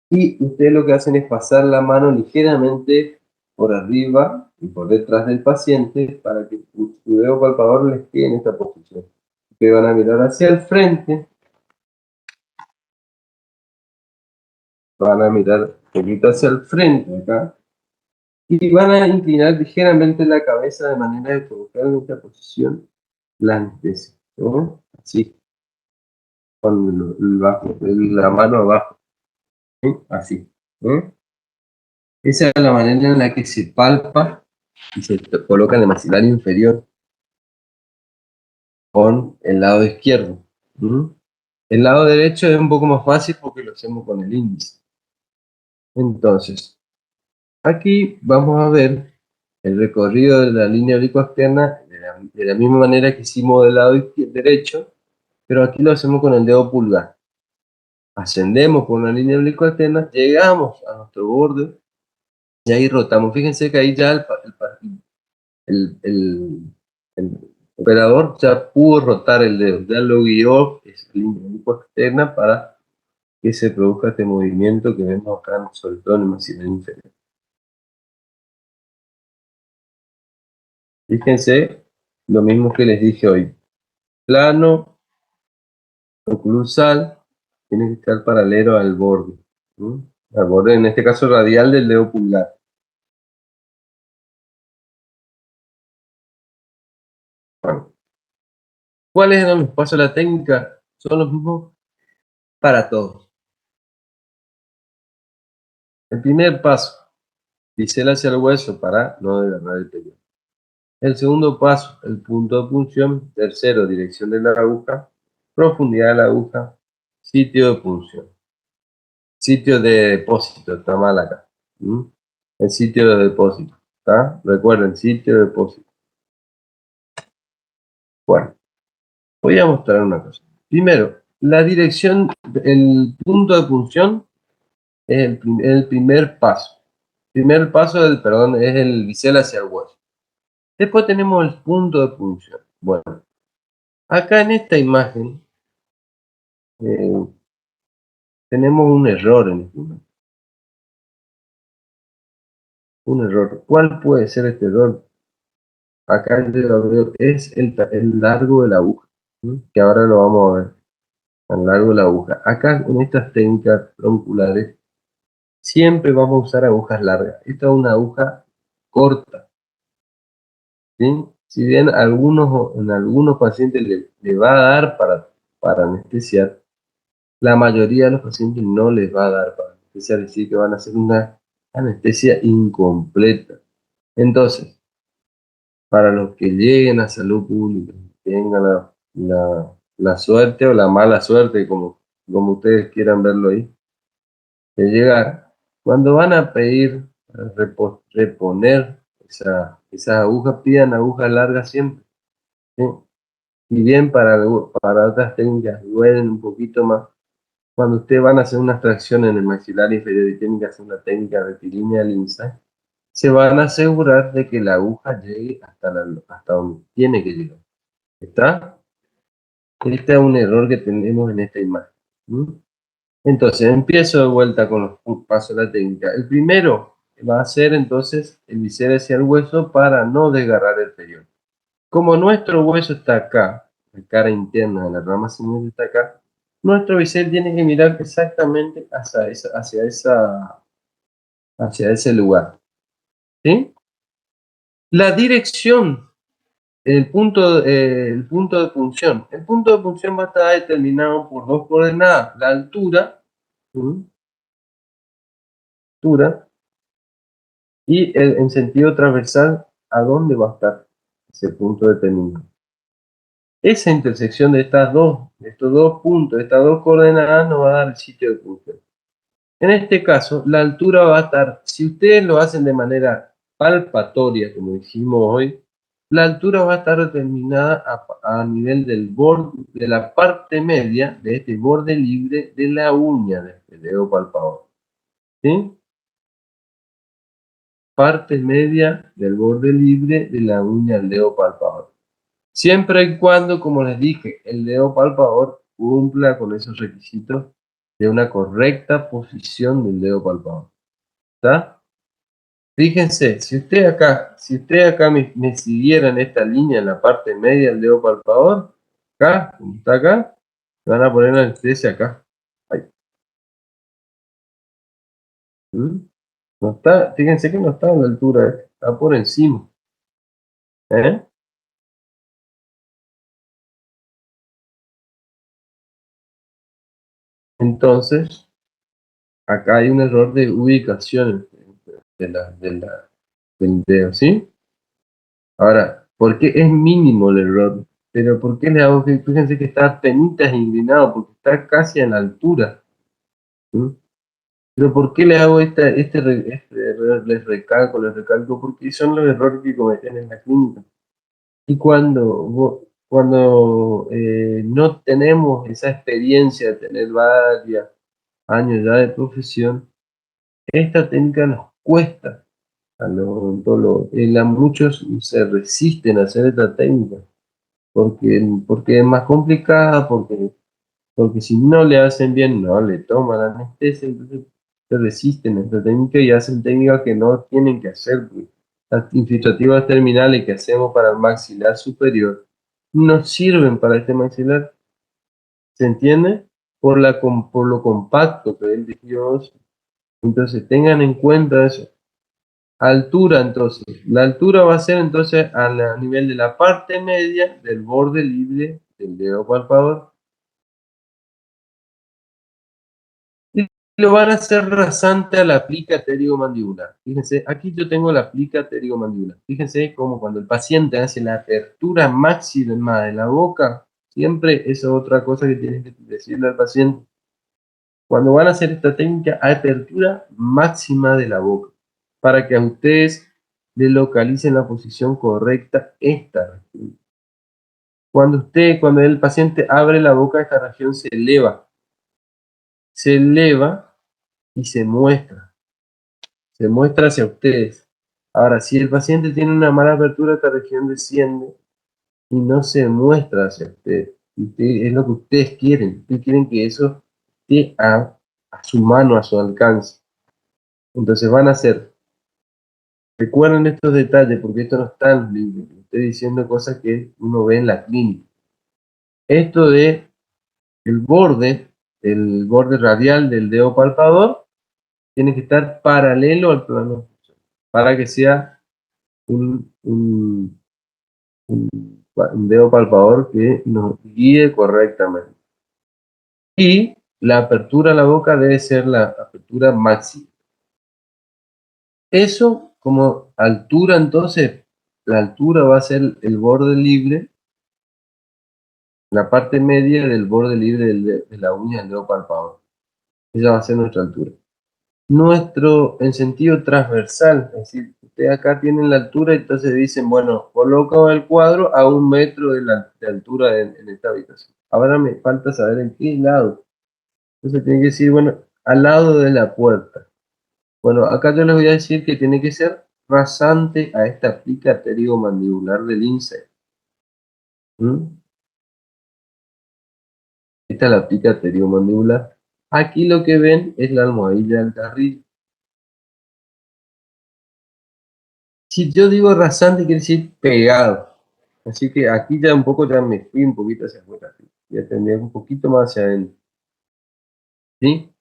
y ustedes lo que hacen es pasar la mano ligeramente por arriba y por detrás del paciente para que su dedo palpador les quede en esta posición. Ustedes van a mirar hacia el frente, van a mirar un poquito hacia el frente acá, y van a inclinar ligeramente la cabeza de manera de colocar en esta posición la anestesia, ¿no? Así, con la mano abajo, ¿sí? Así, ¿no? Esa es la manera en la que se palpa y se coloca en el maxilar inferior con el lado izquierdo. ¿Mm? El lado derecho es un poco más fácil porque lo hacemos con el índice. Entonces, aquí vamos a ver el recorrido de la línea oblicuo-externa de la misma manera que hicimos del lado derecho, pero aquí lo hacemos con el dedo pulgar. Ascendemos por una línea oblicuo-externa, llegamos a nuestro borde y ahí rotamos. Fíjense que ahí ya el operador ya pudo rotar el dedo, ya lo guió esa línea oblicuo-externa para que se produzca este movimiento que vemos acá, sobre todo en el maxilar inferior. Fíjense lo mismo que les dije hoy. Plano oclusal tiene que estar paralelo al borde. ¿Sí? Al borde, en este caso radial del dedo pulgar. Bueno, ¿cuáles eran los pasos de la técnica? Son los mismos para todos. El primer paso, bisel hacia el hueso para no desgarrar el tejido. El segundo paso, el punto de punción. Tercero, dirección de la aguja, profundidad de la aguja, sitio de punción. Sitio de depósito, está mal acá. ¿Mm? El sitio de depósito, ¿está? Recuerden, sitio de depósito. Bueno, voy a mostrar una cosa. Primero, la dirección, el punto de punción es el primer paso. Primer paso, perdón, es el bisel hacia el hueso. Después tenemos el punto de punción. Bueno, acá en esta imagen eh, tenemos un error en este momento. un error. ¿Cuál puede ser este error? Acá yo lo veo, es el largo de la aguja, ¿sí? Que ahora lo vamos a ver, el largo de la aguja. Acá en estas técnicas tronculares siempre vamos a usar agujas largas. Esta es una aguja corta, ¿sí? Si bien en algunos pacientes le va a dar para anestesiar, la mayoría de los pacientes no les va a dar para anestesiar, es decir, que van a hacer una anestesia incompleta. Entonces, para los que lleguen a salud pública, tengan la suerte o la mala suerte, como ustedes quieran verlo ahí, de llegar, cuando van a pedir reponer esas agujas, pidan agujas largas siempre, ¿sí? Si bien para otras técnicas duelen un poquito más, cuando ustedes van a hacer una extracción en el maxilar inferior y tienen que hacer una técnica rectilínea al INSAE, se van a asegurar de que la aguja llegue hasta donde tiene que llegar. ¿Está? Este es un error que tenemos en esta imagen. ¿Mm? Entonces, empiezo de vuelta con los pasos de la técnica. El primero va a ser entonces el bisel hacia el hueso para no desgarrar el perión. Como nuestro hueso está acá, la cara interna de la rama sinovial está acá, nuestro bisel tiene que mirar exactamente hacia ese lugar. ¿Sí? La dirección, el punto de punción. El punto de punción va a estar determinado por dos coordenadas. La altura, ¿sí? Altura y en sentido transversal, ¿a dónde va a estar ese punto determinado? Esa intersección de estos dos puntos, de estas dos coordenadas, nos va a dar el sitio de punción. En este caso, la altura va a estar, si ustedes lo hacen de manera palpatoria, como dijimos hoy, la altura va a estar determinada a nivel del borde, de la parte media de este borde libre de la uña de este dedo palpador. ¿Sí? Parte media del borde libre de la uña del dedo palpador. Siempre y cuando, como les dije, el dedo palpador cumpla con esos requisitos de una correcta posición del dedo palpador. ¿Está? Fíjense, si usted acá me siguiera en esta línea, en la parte media del dedo palpador, acá, como está acá, me van a poner la anestesia acá. Ahí. ¿Mm? No está, fíjense que no está a la altura, está por encima. ¿Eh? Entonces, acá hay un error de ubicación del dedo, ¿sí? Ahora, ¿por qué es mínimo el error? Pero ¿por qué le hago que, fíjense que está penitas inclinado? Porque está casi a la altura. ¿Sí? Pero ¿por qué le hago este error? Les recalco, porque son los errores que cometen en la clínica. Y cuando no tenemos esa experiencia de tener varios años ya de profesión, esta técnica nos cuesta a los odontólogos. Muchos se resisten a hacer esta técnica porque es más complicada, porque si no le hacen bien, no le toman la anestesia, entonces se resisten a esta técnica y hacen técnicas que no tienen que hacer. Las infiltrativas terminales que hacemos para el maxilar superior no sirven para este maxilar, ¿se entiende? Por lo compacto que es el tejido óseo. Entonces tengan en cuenta eso. Altura, entonces. La altura va a ser entonces a nivel de la parte media del borde libre del dedo palpador. Y lo van a hacer rasante a la plica pterigomandibular. Fíjense, aquí yo tengo la plica pterigomandibular. Fíjense cómo cuando el paciente hace la apertura máxima de la boca, siempre esa es otra cosa que tienen que decirle al paciente. Cuando van a hacer esta técnica, apertura máxima de la boca, para que a ustedes le localicen la posición correcta esta región. Cuando el paciente abre la boca, esta región se eleva y se muestra hacia ustedes. Ahora, si el paciente tiene una mala apertura, esta región desciende y no se muestra hacia ustedes. Es lo que ustedes quieren. Ustedes quieren que eso esté a su mano, a su alcance. Entonces van a hacer Recuerden estos detalles porque esto no está en los libros. Estoy diciendo cosas que uno ve en la clínica. Esto de el borde radial del dedo palpador tiene que estar paralelo al plano para que sea un dedo palpador que nos guíe correctamente. Y la apertura a la boca debe ser la apertura máxima. Eso como altura, entonces, la altura va a ser el borde libre, la parte media del borde libre de la uña del dedo palpador. Esa va a ser nuestra altura. En sentido transversal, es decir, ustedes acá tienen la altura, entonces dicen, bueno, coloco el cuadro a 1 metro de altura en esta habitación. Ahora me falta saber en qué lado. Entonces tiene que decir, bueno, al lado de la puerta. Bueno, acá yo les voy a decir que tiene que ser rasante a esta plica pteriomandibular del insecto. Esta es la plica pteriomandibular. Aquí lo que ven es la almohadilla del carrillo. Si yo digo rasante, quiere decir pegado. Así que aquí ya un poco ya me fui un poquito hacia afuera. Ya tendría un poquito más hacia adentro. ¿Sí?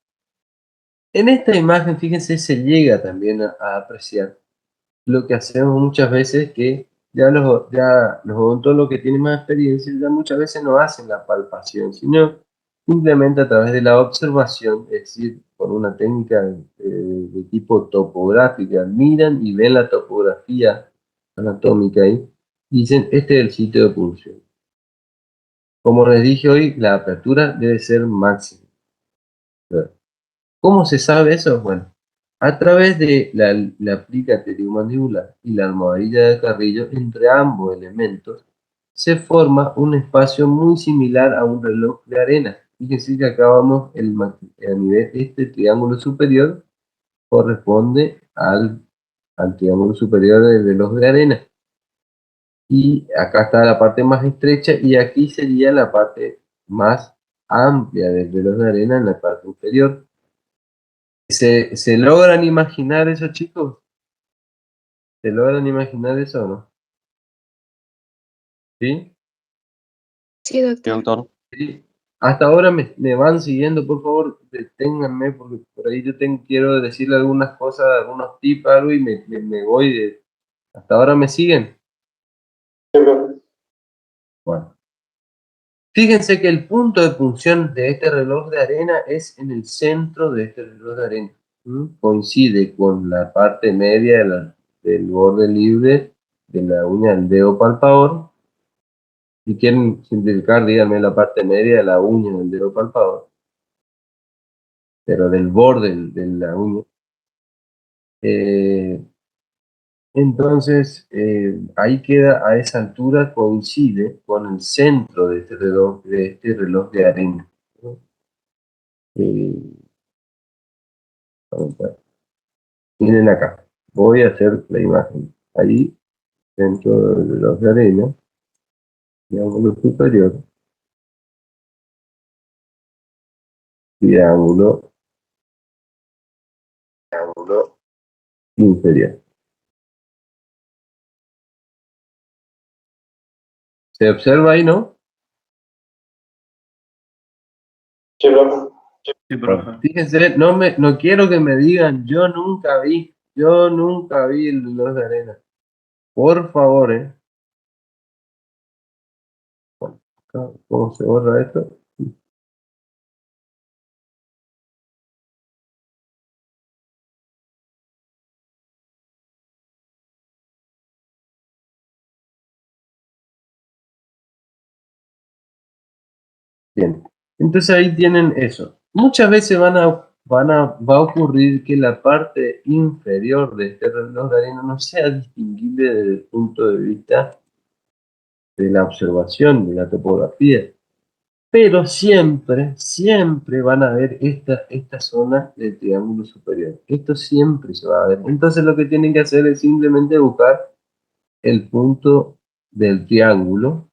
En esta imagen, fíjense, se llega también a apreciar lo que hacemos muchas veces, que ya los odontólogos que tienen más experiencia ya muchas veces no hacen la palpación, sino simplemente a través de la observación, es decir, con una técnica de tipo topográfica, miran y ven la topografía anatómica ahí, y dicen, este es el sitio de punción. Como les dije hoy, la apertura debe ser máxima. ¿Cómo se sabe eso? Bueno, a través de la plica pteriomandibular y la almohadilla de carrillo, entre ambos elementos, se forma un espacio muy similar a un reloj de arena. Fíjense que acá vamos, a nivel, este triángulo superior corresponde al triángulo superior del reloj de arena. Y acá está la parte más estrecha y aquí sería la parte más amplia del reloj de arena en la parte inferior. ¿Se logran imaginar eso, chicos? ¿Se logran imaginar eso o no? ¿Sí? Sí, Sí, doctor. doctor. ¿Sí? Hasta ahora me van siguiendo, por favor, deténganme, porque por ahí yo quiero decirle algunas cosas, algunos tips, algo, y me voy de... ¿Hasta ahora me siguen? Sí, profe. Bueno. Fíjense que el punto de punción de este reloj de arena es en el centro de este reloj de arena. Coincide con la parte media del borde libre de la uña del dedo palpador. Si quieren simplificar, díganme la parte media de la uña del dedo palpador, pero del borde de la uña. Eh, entonces, ahí queda, a esa altura coincide con el centro de este reloj de arena, ¿no? Eh, vamos a ver. Miren acá, voy a hacer la imagen. Ahí, dentro del reloj de arena, triángulo superior, triángulo, triángulo inferior. ¿Se observa ahí, no? Sí, profe. Sí, Bueno, profe. fíjense, no quiero que me digan, yo nunca vi el reloj de arena. Por favor, Bueno, acá, ¿cómo se borra esto? Bien. Entonces ahí tienen eso. Muchas veces va a ocurrir que la parte inferior de este reloj de arena no sea distinguible desde el punto de vista de la observación, de la topografía. Pero siempre, siempre van a ver esta zona del triángulo superior. Esto siempre se va a ver. Entonces lo que tienen que hacer es simplemente buscar el punto del triángulo,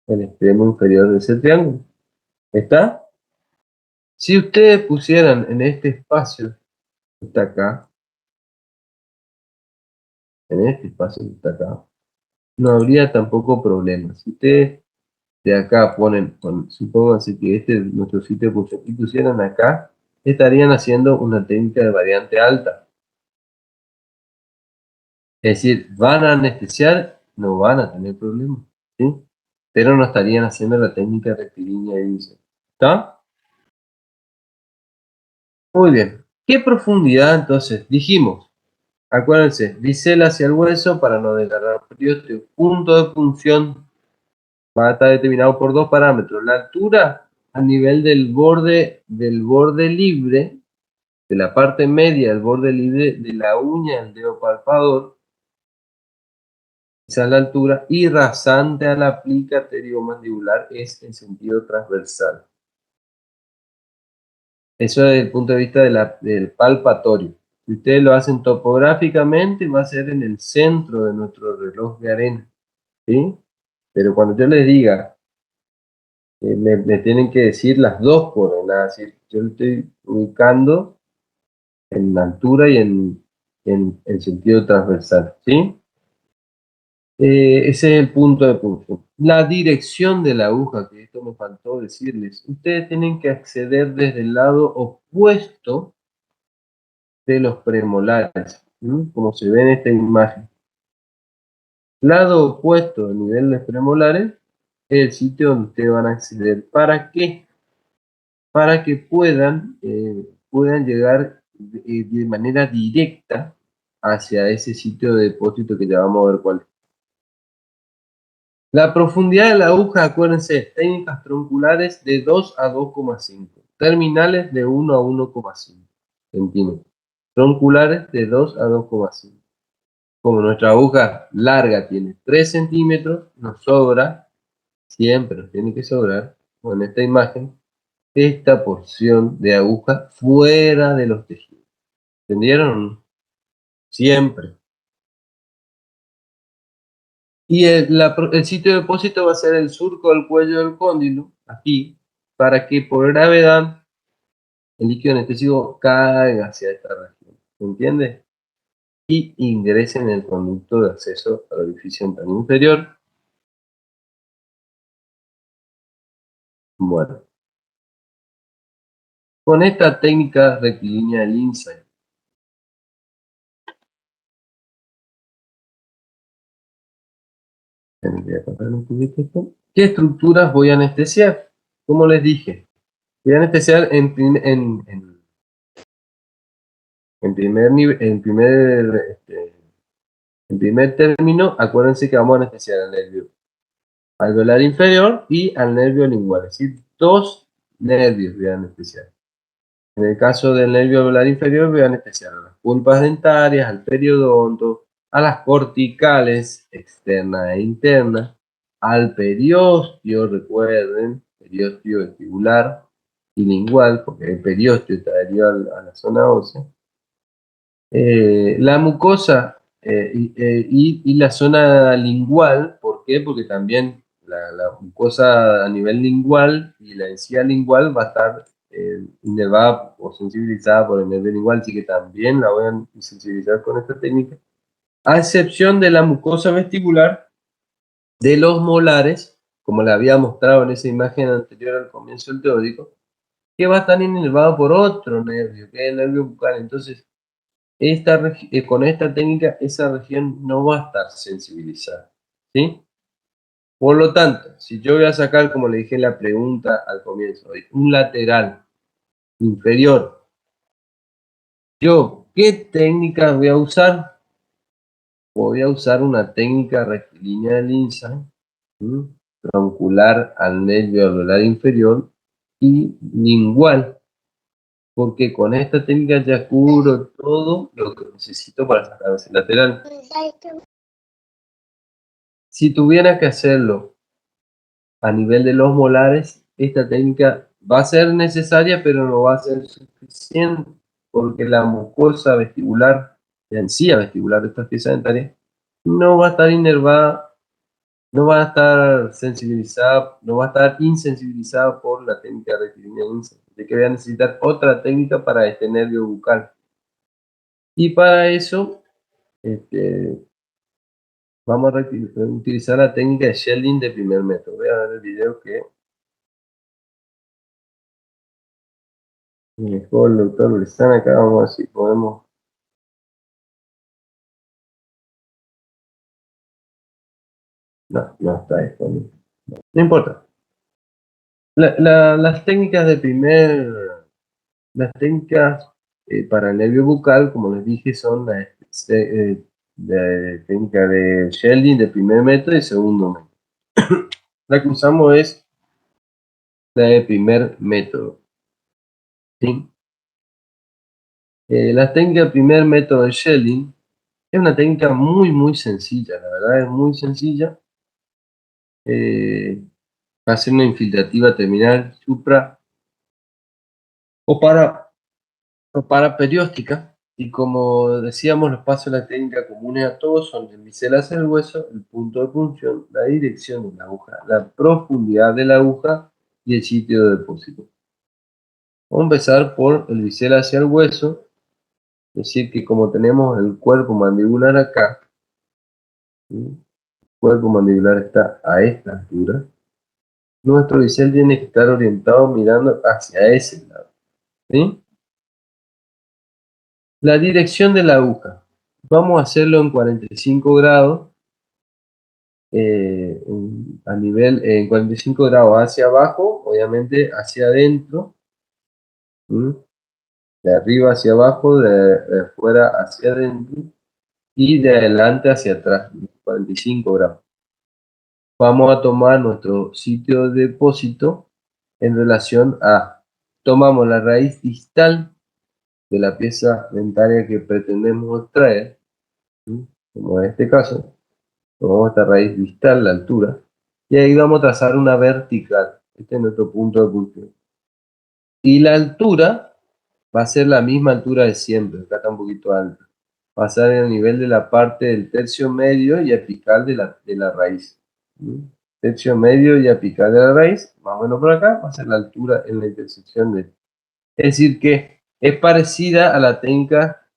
el extremo inferior de ese triángulo. ¿Está? Si ustedes pusieran en este espacio, que está acá, en este espacio que está acá, no habría tampoco problema. Si ustedes de acá supónganse que este es nuestro sitio de punción, y pusieran acá, estarían haciendo una técnica de variante alta. Es decir, van a anestesiar, no van a tener problemas, ¿sí? Pero no estarían haciendo la técnica rectilínea y dice, ¿está? Muy bien. ¿Qué profundidad entonces? Dijimos, acuérdense, bisel hacia el hueso para no desgarrar periósteo. Punto de punción va a estar determinado por dos parámetros. La altura a nivel del borde libre, de la parte media del borde libre de la uña del dedo palpador, esa es la altura, y rasante a la plica pteriomandibular es en sentido transversal. Eso desde el punto de vista del palpatorio. Si ustedes lo hacen topográficamente, va a ser en el centro de nuestro reloj de arena, ¿sí? Pero cuando yo les diga, me tienen que decir las dos coordenadas, ¿sí? Yo lo estoy ubicando en altura y en sentido transversal, ¿sí? Ese es el punto de punción. La dirección de la aguja, que esto me faltó decirles, ustedes tienen que acceder desde el lado opuesto de los premolares, ¿sí? Como se ve en esta imagen. Lado opuesto del nivel de premolares es el sitio donde ustedes van a acceder. ¿Para qué? Para que puedan llegar de manera directa hacia ese sitio de depósito que ya vamos a ver cuál es. La profundidad de la aguja, acuérdense, técnicas tronculares de 2 a 2,5, terminales de 1 a 1,5 centímetros, tronculares de 2 a 2,5. Como nuestra aguja larga tiene 3 centímetros, nos sobra, siempre nos tiene que sobrar, con esta imagen, esta porción de aguja fuera de los tejidos. ¿Entendieron? Siempre. Y el sitio de depósito va a ser el surco del cuello del cóndilo, aquí, para que por gravedad el líquido anestésico caiga hacia esta región. ¿Se entiende? Y ingrese en el conducto de acceso al orificio ventral inferior. Bueno, con esta técnica rectilínea del Lindsay, ¿qué estructuras voy a anestesiar? Como les dije, voy a anestesiar en primer nivel, en primer término, acuérdense que vamos a anestesiar al nervio alveolar inferior y al nervio lingual, es decir, dos nervios voy a anestesiar. En el caso del nervio alveolar inferior voy a anestesiar a las pulpas dentarias, al periodonto, a las corticales externa e interna, al periósteo, recuerden, periósteo vestibular y lingual, porque el periósteo está adherido a la zona ósea. La mucosa y la zona lingual, ¿por qué? Porque también la mucosa a nivel lingual y la encía lingual va a estar inervada o sensibilizada por el nervio lingual, así que también la voy a sensibilizar con esta técnica, a excepción de la mucosa vestibular de los molares, como le había mostrado en esa imagen anterior al comienzo del teórico, que va a estar inervado por otro nervio, que es el nervio bucal. Entonces, con esta técnica esa región no va a estar sensibilizada, ¿sí? Por lo tanto, si yo voy a sacar, como le dije en la pregunta al comienzo, un lateral inferior, ¿yo qué técnica voy a usar? Voy a usar una técnica rectilínea de Lindsay, troncular al nervio alveolar inferior y lingual, porque con esta técnica ya cubro todo lo que necesito para sacar ese lateral. Si tuviera que hacerlo a nivel de los molares, esta técnica va a ser necesaria, pero no va a ser suficiente, porque la mucosa vestibular, la encía vestibular de estas piezas dentarias, no va a estar inervada, no va a estar sensibilizada, no va a estar insensibilizada por la técnica rectilínea Lindsay, de que voy a necesitar otra técnica para este nervio bucal. Y para eso, Vamos a utilizar la técnica de Schelling de primer método. Voy a ver el video que me dejó el doctor Bressan acá. Vamos a ver si podemos. No, no está disponible. No importa. Las técnicas de las técnicas para el nervio bucal, como les dije, son la técnica de Schelling de primer método y segundo método. La que usamos es la de primer método. ¿Sí? La técnica de primer método de Schelling es una técnica muy sencilla, la verdad es muy sencilla. Va a ser una infiltrativa terminal supra o para perióstica. Y como decíamos, los pasos de la técnica comunes a todos son el bisel hacia el hueso, el punto de punción, la dirección de la aguja, la profundidad de la aguja y el sitio de depósito. Vamos a empezar por el bisel hacia el hueso, es decir que como tenemos el cuerpo mandibular acá, ¿sí? El cuerpo mandibular está a esta altura, nuestro bisel tiene que estar orientado mirando hacia ese lado. ¿Sí? La dirección de la aguja. Vamos a hacerlo en 45 grados, a nivel en 45 grados hacia abajo, obviamente hacia adentro, ¿sí? De arriba hacia abajo, de afuera hacia adentro y de adelante hacia atrás, 45 grados. Vamos a tomar nuestro sitio de depósito en relación a, tomamos la raíz distal de la pieza dentaria que pretendemos extraer, ¿sí? Como en este caso, tomamos esta raíz distal, la altura, y ahí vamos a trazar una vertical. Este es nuestro punto de punción. Y la altura va a ser la misma altura de siempre, acá está un poquito alta. Va a ser el nivel de la parte del tercio medio y apical de la raíz. ¿Sí? Tercio medio y apical de la raíz, más o menos por acá, va a ser la altura en la intersección de. Es decir que es parecida a la técnica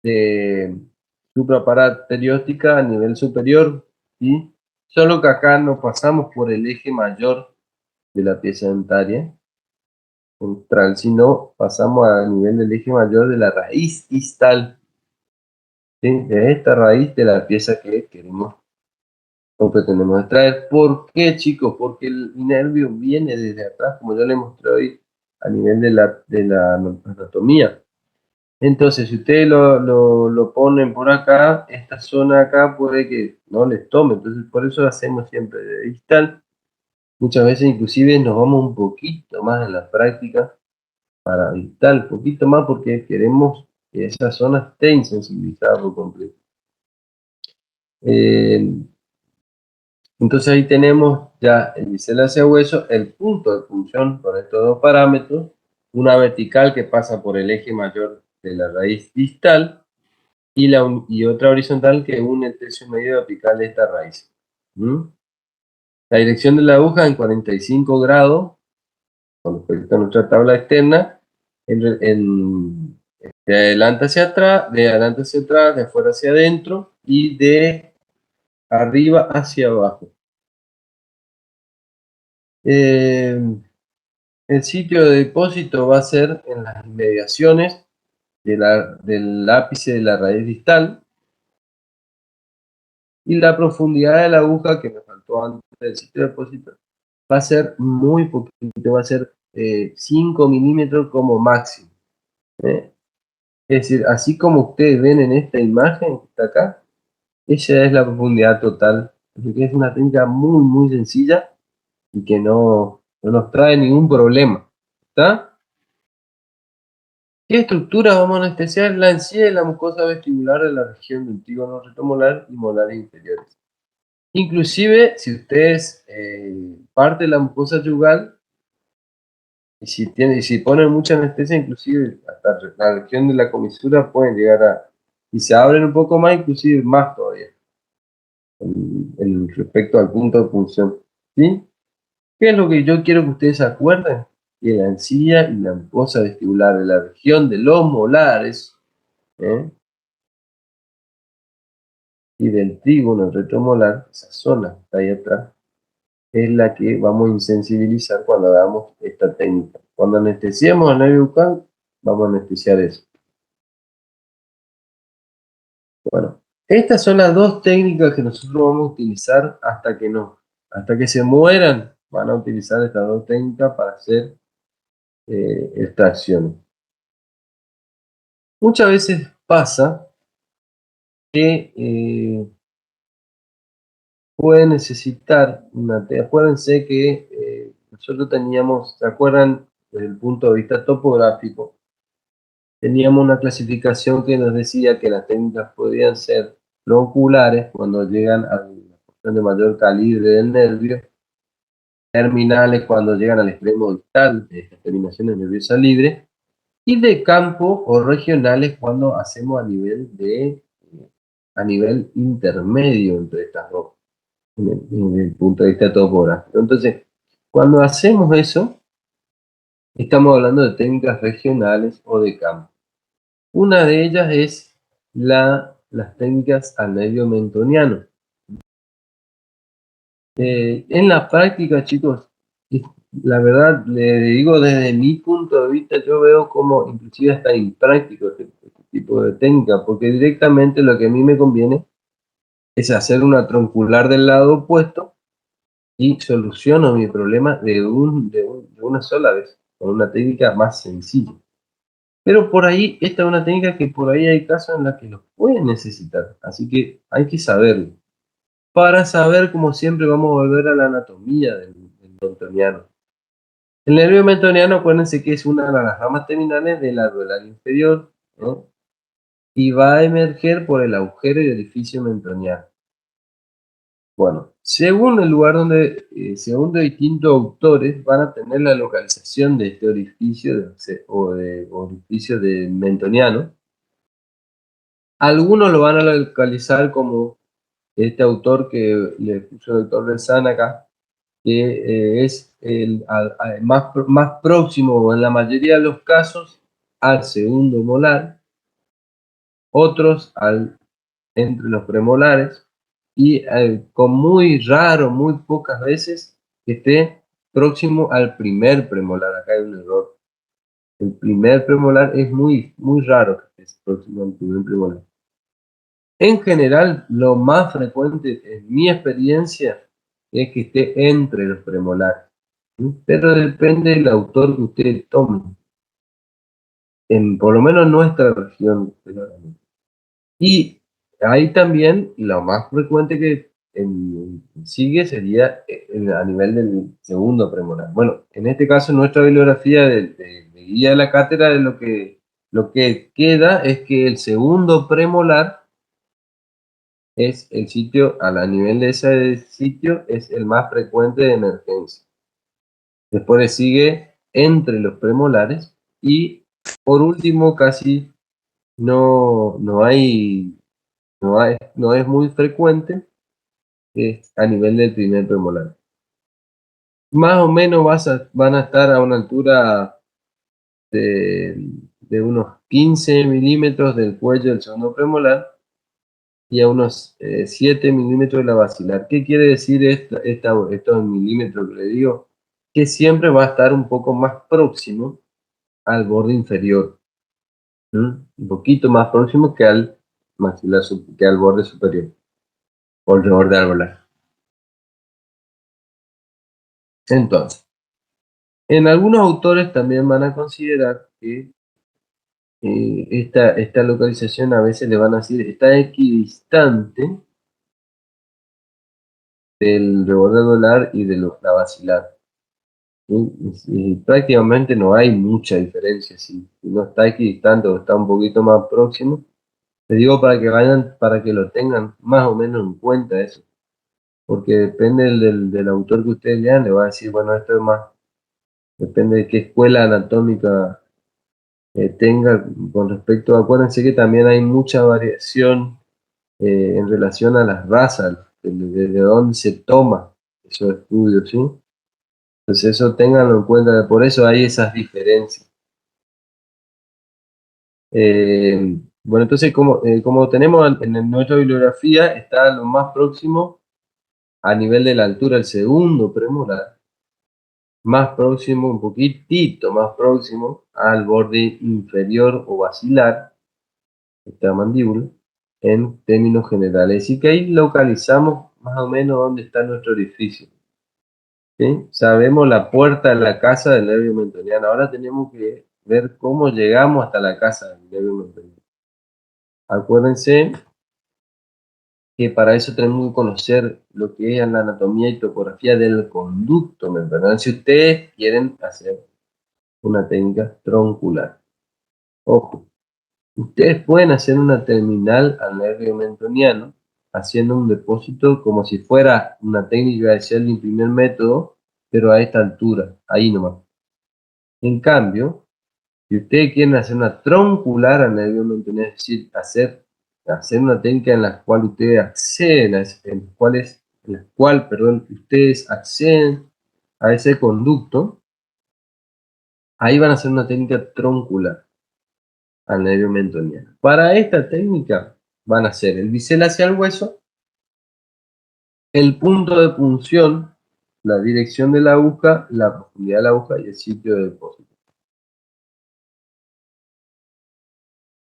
de supraparaterióstica a nivel superior, ¿sí? Solo que acá no pasamos por el eje mayor de la pieza dentaria central, sino pasamos a nivel del eje mayor de la raíz distal, ¿sí? De esta raíz de la pieza que queremos o pretendemos extraer. ¿Por qué, chicos? Porque el nervio viene desde atrás, como yo les mostré hoy, a nivel de la anatomía. Entonces, si ustedes lo ponen por acá, esta zona acá puede que no les tome. Entonces, por eso hacemos siempre de distal. Muchas veces inclusive nos vamos un poquito más en la práctica para distal, un poquito más porque queremos que esa zona esté insensibilizada por completo. Entonces ahí tenemos ya el bisel hacia hueso, el punto de punción con estos dos parámetros, una vertical que pasa por el eje mayor de la raíz distal y otra horizontal que une el tercio medio apical de esta raíz. La dirección de la aguja en 45 grados, con respecto a nuestra tabla externa, de adelante hacia atrás, de afuera hacia adentro y de arriba hacia abajo. El sitio de depósito va a ser en las inmediaciones del ápice de la raíz distal. Y la profundidad de la aguja, que me faltó antes del sitio de depósito, va a ser muy poquito, va a ser 5 milímetros como máximo. Es decir, así como ustedes ven en esta imagen que está acá, esa es la profundidad total. Así que es una técnica muy sencilla y que no nos trae ningún problema. ¿Está? ¿Qué estructura vamos a anestesiar? La encía y la mucosa vestibular de la región del tímpano retomolar y molares inferiores. Inclusive, si ustedes parte la mucosa yugal, y si ponen mucha anestesia, inclusive hasta la región de la comisura pueden llegar a, y se abren un poco más, inclusive más todavía, en respecto al punto de punción. ¿Sí? ¿Qué es lo que yo quiero que ustedes se acuerden? Que la encía y la mucosa vestibular de la región de los molares, ¿sí? y del trígono retromolar, esa zona que está ahí atrás, es la que vamos a insensibilizar cuando hagamos esta técnica. Cuando anestesiemos el nervio bucal, vamos a anestesiar eso. Bueno, estas son las dos técnicas que nosotros vamos a utilizar hasta que se mueran. Van a utilizar estas dos técnicas para hacer extracciones. Muchas veces pasa que puede necesitar una técnica. Acuérdense que nosotros teníamos, ¿se acuerdan? Desde el punto de vista topográfico, teníamos una clasificación que nos decía que las técnicas podían ser tronculares cuando llegan a la porción de mayor calibre del nervio, terminales cuando llegan al extremo distal de estas terminaciones nerviosas libres, y de campo o regionales cuando hacemos a nivel intermedio entre estas dos, en el punto de vista topográfico. Entonces, cuando hacemos eso, estamos hablando de técnicas regionales o de campo. Una de ellas es las técnicas al nervio mentoniano. En la práctica, chicos, la verdad, le digo desde mi punto de vista, yo veo como inclusive hasta impráctico este tipo de técnica, porque directamente lo que a mí me conviene es hacer una troncular del lado opuesto y soluciono mi problema de una sola vez, con una técnica más sencilla. Pero por ahí, esta es una técnica que por ahí hay casos en los que los pueden necesitar, así que hay que saberlo. Para saber, como siempre, vamos a volver a la anatomía del mentoniano. El nervio mentoniano, acuérdense que es una de las ramas terminales del alveolar inferior, ¿no? Y va a emerger por el agujero y orificio mentoniano. Bueno, según el lugar según distintos autores, van a tener la localización de este orificio orificio de mentoniano. Algunos lo van a localizar como este autor que le puso el doctor Rezan acá, que es el más próximo, o en la mayoría de los casos, al segundo molar, otros entre los premolares, y con muy raro, muy pocas veces, que esté próximo al primer premolar. Acá hay un error. El primer premolar es muy, muy raro que esté próximo al primer premolar. En general, lo más frecuente, en mi experiencia, es que esté entre los premolares. ¿Sí? Pero depende del autor que ustedes tomen. Por lo menos en nuestra región. Y ahí también lo más frecuente que sigue sería a nivel del segundo premolar. Bueno, en este caso, nuestra bibliografía de guía de la cátedra, lo que queda es que el segundo premolar es el sitio, a nivel de ese sitio, es el más frecuente de emergencia. Después le sigue entre los premolares y por último casi no es muy frecuente, es a nivel del primer premolar. Más o menos van a estar a una altura de unos 15 milímetros del cuello del segundo premolar y a unos 7 milímetros de la basilar. ¿Qué quiere decir estos milímetros que le digo? Que siempre va a estar un poco más próximo al borde inferior, un poquito más próximo que al maxilar, que al borde superior, o el borde alveolar. Entonces, en algunos autores también van a considerar que esta localización a veces le van a decir está equidistante del reborde alveolar y de la basilar. Y prácticamente no hay mucha diferencia. Si no está equidistante o está un poquito más próximo, les digo para que lo tengan más o menos en cuenta eso. Porque depende del autor que ustedes lean, le va a decir, bueno, esto es más, depende de qué escuela anatómica tenga con respecto. Acuérdense que también hay mucha variación en relación a las razas, de dónde se toma esos estudios, ¿sí? Entonces eso ténganlo en cuenta, por eso hay esas diferencias. Bueno, entonces, como tenemos en nuestra bibliografía, está lo más próximo a nivel de la altura, el segundo premolar, más próximo, un poquitito más próximo al borde inferior o basilar, esta mandíbula, en términos generales. Así que ahí localizamos más o menos dónde está nuestro orificio. ¿Sí? Sabemos la puerta de la casa del nervio mentoniano. Ahora tenemos que ver cómo llegamos hasta la casa del nervio mentoniano. Acuérdense que para eso tenemos que conocer lo que es la anatomía y topografía del conducto mentoniano. Si ustedes quieren hacer una técnica troncular. Ojo, ustedes pueden hacer una terminal al nervio mentoniano haciendo un depósito como si fuera una técnica de Shelling primer método, pero a esta altura, ahí nomás. En cambio, si ustedes quieren hacer una troncular al nervio mentoniano, es decir, hacer una técnica en la cual ustedes acceden, en la cual, perdón, ustedes acceden a ese conducto, ahí van a hacer una técnica troncular al nervio mentoniano. Para esta técnica van a hacer el bisel hacia el hueso, el punto de punción, la dirección de la aguja, la profundidad de la aguja y el sitio de depósito.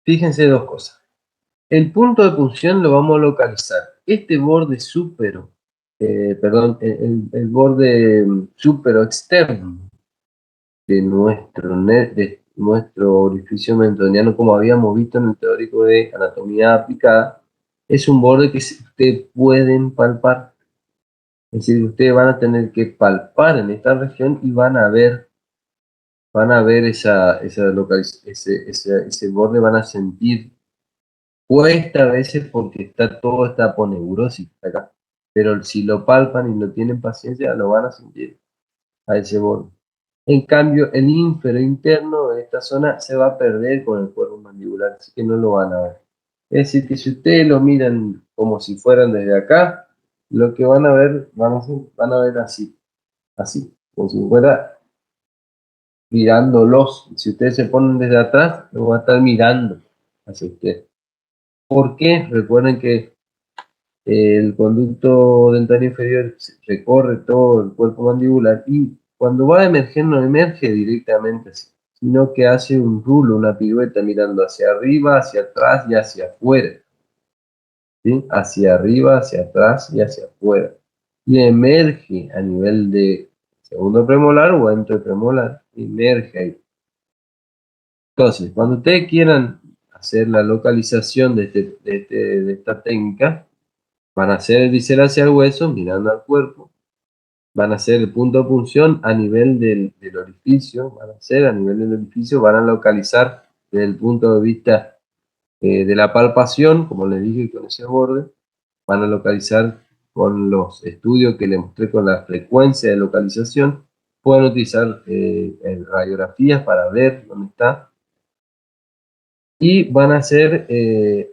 Fíjense dos cosas. El punto de punción lo vamos a localizar. Este borde súpero, el borde súpero externo de nuestro orificio mentoniano, como habíamos visto en el teórico de anatomía aplicada, es un borde que ustedes pueden palpar. Es decir, ustedes van a tener que palpar en esta región y van a ver ese borde, van a sentir. Cuesta a veces porque está toda esta aponeurosis acá, pero si lo palpan y no tienen paciencia, lo van a sentir a ese borde. En cambio, el ínfero interno de esta zona se va a perder con el cuerpo mandibular, así que no lo van a ver. Es decir, que si ustedes lo miran como si fueran desde acá, lo que van a ver, van a ver así, como si fuera mirándolos. Si ustedes se ponen desde atrás, lo van a estar mirando hacia ustedes. ¿Por qué? Recuerden que el conducto dentario inferior recorre todo el cuerpo mandibular y cuando va a emerger no emerge directamente así, sino que hace un rulo, una pirueta mirando hacia arriba, hacia atrás y hacia afuera. ¿Sí? Hacia arriba, hacia atrás y hacia afuera. Y emerge a nivel de segundo premolar o entrepremolar, emerge ahí. Entonces, cuando ustedes quieran hacer la localización de esta técnica, van a hacer el bisel hacia el hueso, mirando al cuerpo. Van a hacer el punto de punción a nivel del orificio. Van a localizar desde el punto de vista de la palpación, como les dije con ese borde. Van a localizar con los estudios que les mostré con la frecuencia de localización. Pueden utilizar radiografías para ver dónde está. Y van a hacer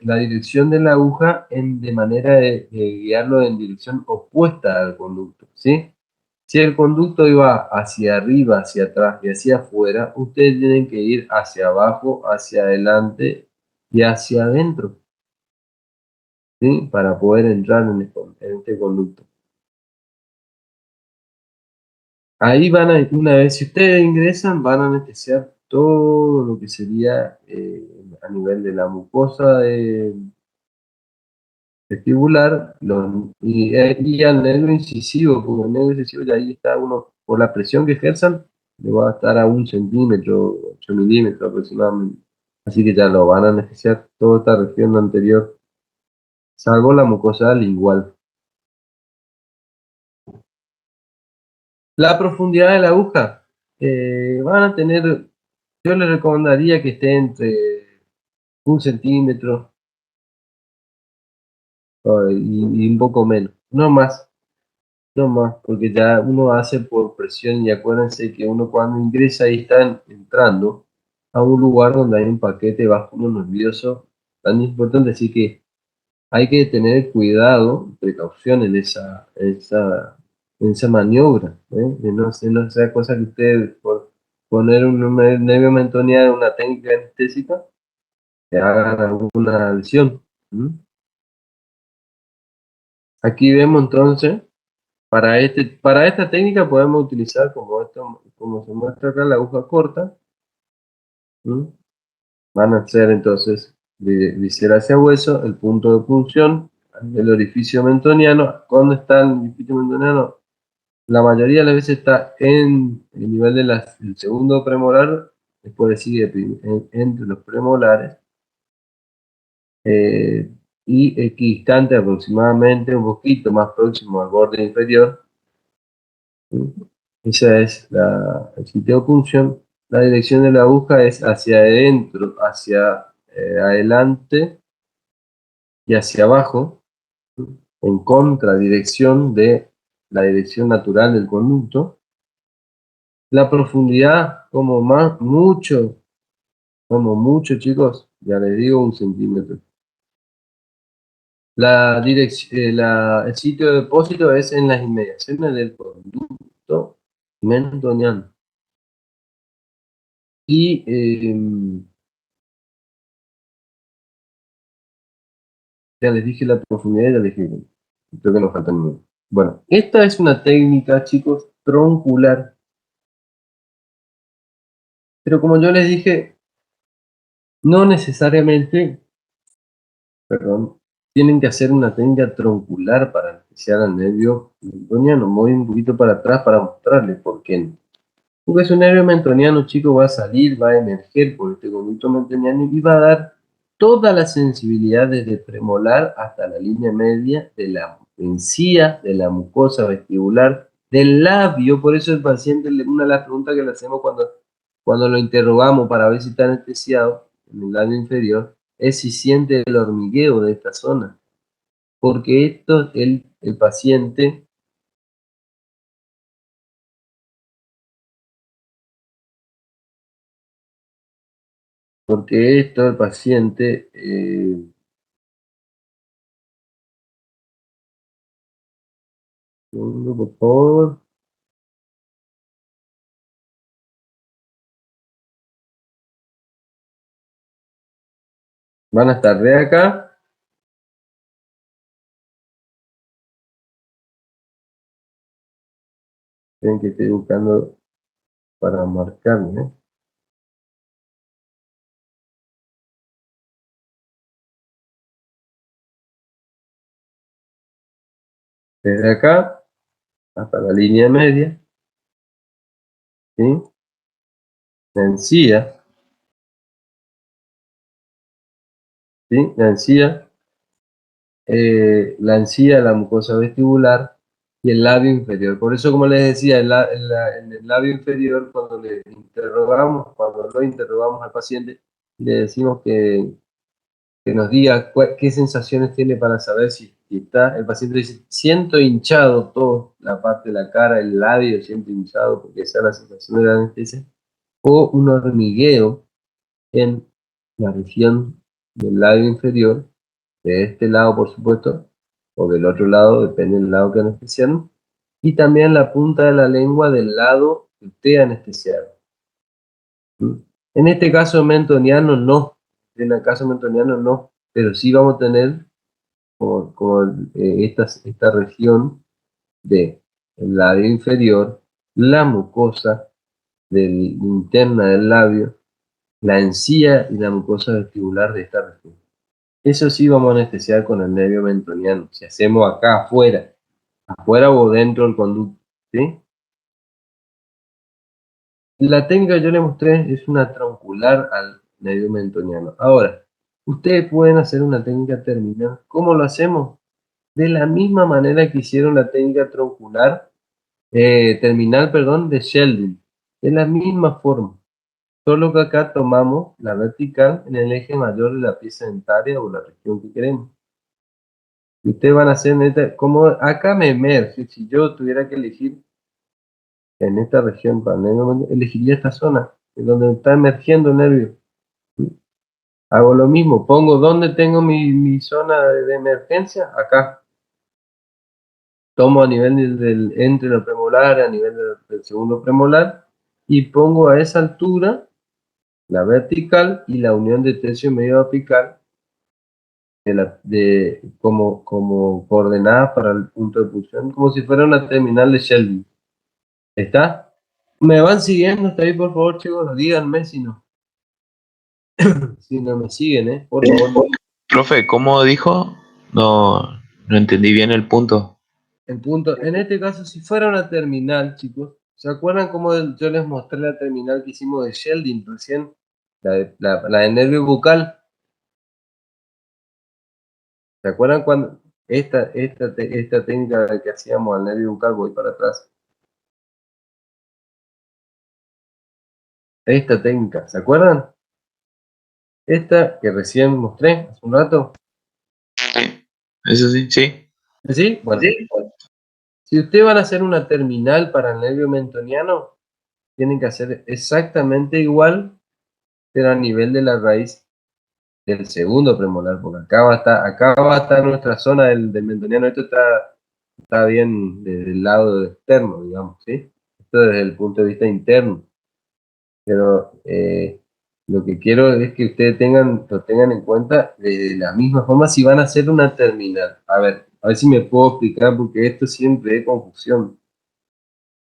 la dirección de la aguja de manera de guiarlo en dirección opuesta al conducto, ¿sí? Si el conducto iba hacia arriba, hacia atrás y hacia afuera, ustedes tienen que ir hacia abajo, hacia adelante y hacia adentro, ¿sí? Para poder entrar en este conducto. Ahí una vez si ustedes ingresan, van a anestesiar todo lo que sería a nivel de la mucosa vestibular y al nervio incisivo, porque el nervio incisivo ya ahí está uno, por la presión que ejerzan, le va a estar a 1 centímetro, 8 milímetros aproximadamente. Así que ya lo van a anestesiar toda esta región anterior, salvo la mucosa lingual. La profundidad de la aguja, van a tener, yo les recomendaría que esté entre 1 centímetro y un poco menos, no más. No más, porque ya uno hace por presión y acuérdense que uno cuando ingresa ahí está entrando a un lugar donde hay un paquete vascular nervioso tan importante, así que hay que tener cuidado, precaución en esa maniobra, ¿eh? Que no sea cosa que usted por poner un nervio mentoniano en una técnica anestésica que hagan alguna lesión. Aquí vemos entonces, para esta técnica podemos utilizar como se muestra acá, la aguja corta. Van a ser entonces de visera hacia hueso, el punto de punción del orificio mentoniano. ¿Dónde está el orificio mentoniano? La mayoría de las veces está en el nivel del segundo premolar, después le sigue entre los premolares, y equidistante aproximadamente, un poquito más próximo al borde inferior. Esa es el sitio de punción. La dirección de la aguja es hacia adentro, hacia adelante y hacia abajo, en contradirección de la dirección natural del conducto. La profundidad, como mucho, chicos, ya les digo, 1 centímetro. El sitio de depósito es en las inmediaciones del conducto mentoniano. Y ya les dije la profundidad, ya les dije, creo que nos falta uno. Bueno, esta es una técnica, chicos, troncular. Pero como yo les dije, no necesariamente, perdón, tienen que hacer una técnica troncular para anestesiar al nervio mentoniano. Me voy un poquito para atrás para mostrarles por qué no. Porque su nervio mentoniano, chicos, va a salir, va a emerger por este conducto mentoniano y va a dar toda la sensibilidad desde premolar hasta la línea media de la encía, de la mucosa vestibular, del labio. Por eso el paciente, una de las preguntas que le hacemos cuando lo interrogamos para ver si está anestesiado en el labio inferior, es si siente el hormigueo de esta zona. Porque el paciente, segundo, por favor. Van a estar de acá. Tienen que estoy buscando para marcarme. Desde acá hasta la línea media. ¿Sí? La encía. ¿Sí? La encía, la mucosa vestibular y el labio inferior. Por eso, como les decía, en el labio inferior, cuando lo interrogamos al paciente, le decimos que nos diga qué sensaciones tiene para saber si está. El paciente dice, siento hinchado todo, la parte de la cara, el labio, siento hinchado, porque esa es la sensación de la anestesia, o un hormigueo en la región del labio inferior, de este lado, por supuesto, o del otro lado, depende del lado que anestesiaron, y también la punta de la lengua del lado que usted anestesiaron. En este caso mentoniano no, pero sí vamos a tener esta región del labio inferior, la mucosa interna del labio, la encía y la mucosa vestibular de esta región. Eso sí vamos a anestesiar con el nervio mentoniano. Si hacemos acá afuera o dentro del conducto, ¿sí? La técnica que yo les mostré es una troncular al nervio mentoniano. Ahora, ustedes pueden hacer una técnica terminal. ¿Cómo lo hacemos? De la misma manera que hicieron la técnica terminal, perdón, de Sheldon. De la misma forma. Solo que acá tomamos la vertical en el eje mayor de la pieza dentaria o la región que queremos. Y ustedes van a hacer, como acá me emerge, si yo tuviera que elegir en esta región, elegiría esta zona, es donde está emergiendo el nervio. Hago lo mismo, pongo donde tengo mi zona de emergencia, acá. Tomo a nivel entre los premolares, a nivel del segundo premolar, y pongo a esa altura la vertical y la unión de tercio medio apical como coordenadas para el punto de fusión, como si fuera una terminal de Sheldon. ¿Está? ¿Me van siguiendo? ¿Está ahí, por favor, chicos? Díganme si no. Si no me siguen, por favor. Profe, ¿cómo dijo? No entendí bien el punto. El punto, en este caso, si fuera una terminal, chicos, ¿se acuerdan cómo yo les mostré la terminal que hicimos de Sheldon recién? La de nervio bucal. ¿Se acuerdan cuando esta técnica que hacíamos al nervio bucal? Voy para atrás. Esta técnica, ¿se acuerdan? Esta que recién mostré hace un rato. Sí, eso sí, sí. ¿Sí? Bueno, si ustedes van a hacer una terminal para el nervio mentoniano, tienen que hacer exactamente igual, pero a nivel de la raíz del segundo premolar, porque acá va a estar nuestra zona del mentoniano. Esto está bien desde el lado externo, digamos, ¿sí? Esto desde el punto de vista interno. Pero lo que quiero es que ustedes lo tengan en cuenta de la misma forma si van a hacer una terminal. A ver si me puedo explicar, porque esto siempre es confusión.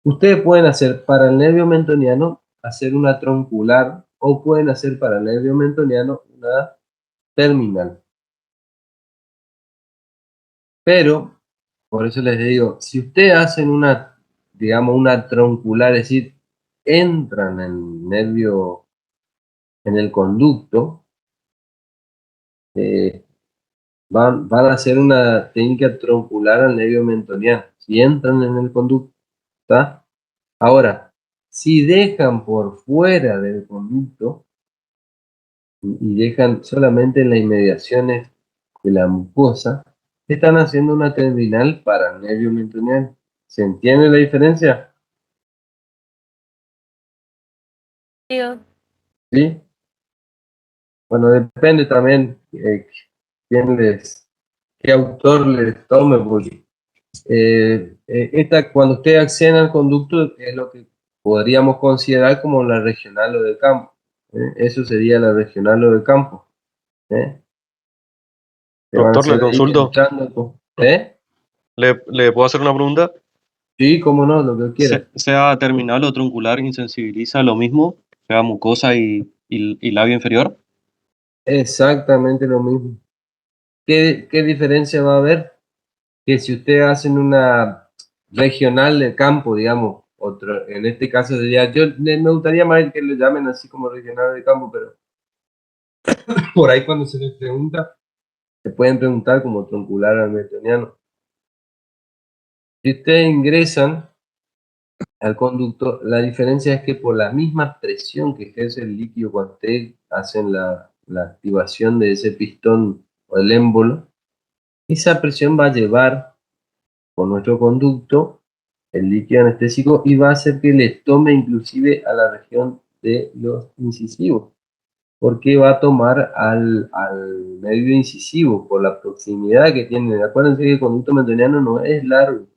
Ustedes pueden hacer para el nervio mentoniano, hacer una troncular, o pueden hacer para el nervio mentoniano una terminal. Pero, por eso les digo, si ustedes hacen digamos, una troncular, es decir, entran en el nervio, en el conducto, van a hacer una técnica troncular al nervio mentoniano. Si entran en el conducto, ¿está? Ahora, si dejan por fuera del conducto y dejan solamente en las inmediaciones de la mucosa, están haciendo una terminal para el nervio mentoniano. ¿Se entiende la diferencia? ¿Sí? Bueno, depende también qué autor les tome, porque cuando ustedes acceden al conducto es lo que podríamos considerar como la regional o de campo. Eso sería la regional o de campo. Que van a Doctor, le ser ahí consulto. entrando. ¿Le puedo hacer una pregunta? Sí, cómo no, lo que quieras. ¿Sea terminal o troncular insensibiliza lo mismo? ¿Sea mucosa y labio inferior? Exactamente lo mismo. ¿Qué diferencia va a haber? Que si ustedes hacen una regional de campo, digamos, en este caso sería, me gustaría más que le llamen así como regional de campo, pero por ahí cuando se les pregunta, se pueden preguntar como troncular al metoniano. Si ustedes ingresan al conducto, la diferencia es que por la misma presión que ejerce el líquido cuando ustedes hacen la activación de ese pistón o el émbolo, esa presión va a llevar por nuestro conducto el líquido anestésico y va a hacer que les tome inclusive a la región de los incisivos, porque va a tomar al nervio incisivo por la proximidad que tiene. Acuérdense que el conducto mentoniano no es largo.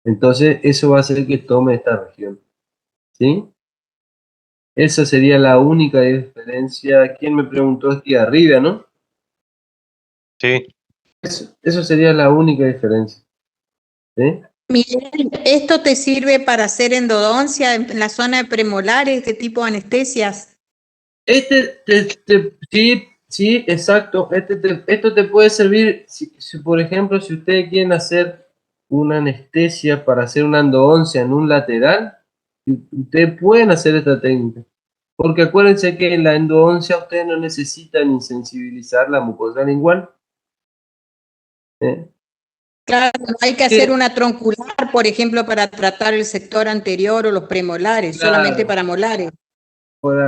Entonces eso va a hacer que tome esta región, ¿sí? Esa sería la única diferencia. ¿Quién me preguntó aquí arriba, no? Sí. Eso sería la única diferencia, ¿sí? Miguel, ¿esto te sirve para hacer endodoncia en la zona de premolares? ¿Qué tipo de anestesias? Sí, exacto. Esto te puede servir, por ejemplo, si ustedes quieren hacer una anestesia para hacer una endodoncia en un lateral, ustedes pueden hacer esta técnica. Porque acuérdense que en la endodoncia ustedes no necesitan insensibilizar la mucosa lingual. Claro, no hay que hacer una troncular, por ejemplo, para tratar el sector anterior o los premolares, Claro. solamente para molares.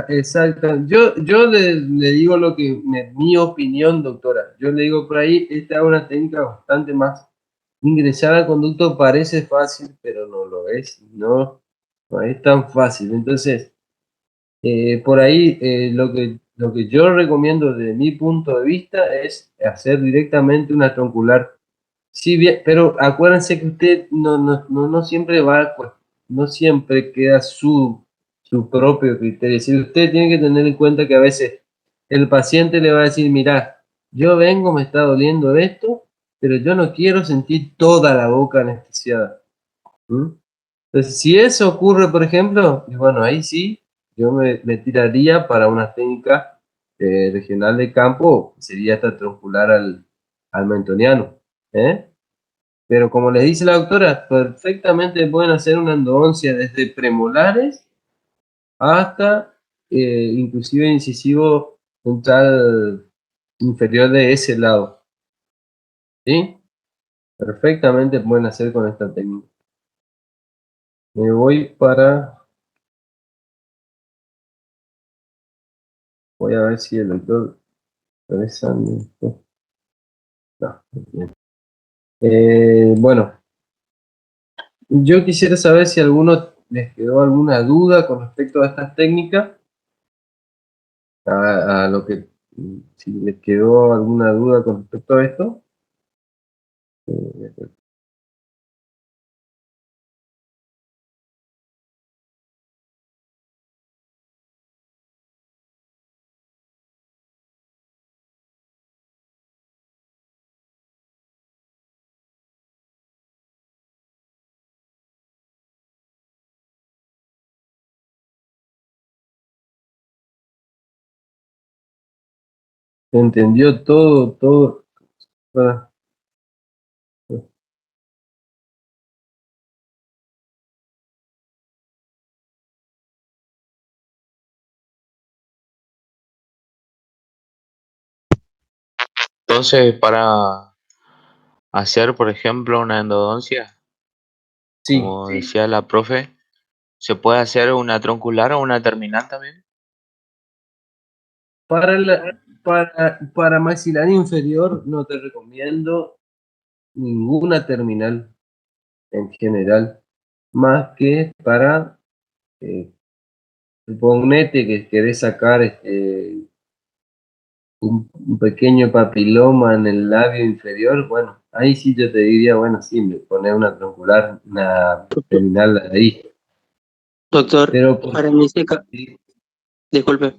Exacto. Yo le digo mi opinión, doctora. Yo le digo por ahí, esta es una técnica bastante más. Ingresar al conducto parece fácil, pero no lo es. No es tan fácil. Entonces, por ahí lo que yo recomiendo desde mi punto de vista es hacer directamente una troncular. Sí, bien, pero acuérdense que usted no siempre no siempre queda su su propio criterio. Es decir, usted tiene que tener en cuenta que a veces el paciente le va a decir, mirá, yo vengo, me está doliendo esto, pero yo no quiero sentir toda la boca anestesiada. ¿Mm? Entonces, si eso ocurre, por ejemplo, y bueno, ahí sí, yo me tiraría para una técnica regional de campo, que sería esta troncular al mentoniano. ¿Eh? Pero como les dice la doctora, perfectamente pueden hacer una endodoncia desde premolares hasta inclusive incisivo central inferior de ese lado. ¿Sí? Perfectamente pueden hacer con esta técnica. Me voy voy a ver si el doctor Alessandro. No, bien. Bueno, yo quisiera saber si a alguno les quedó alguna duda con respecto a estas técnicas, a lo que, si les quedó alguna duda con respecto a esto. ¿Se entendió todo? Ah, Entonces, para hacer, por ejemplo, una endodoncia, sí, como decía la profe, ¿se puede hacer una troncular o una terminal también? para maxilar inferior no te recomiendo ninguna terminal en general, más que para, suponete que querés sacar un pequeño papiloma en el labio inferior, bueno, ahí sí yo te diría, bueno, sí, me pone una troncular, una terminal ahí, Doctor, pero para en ese sí, disculpe,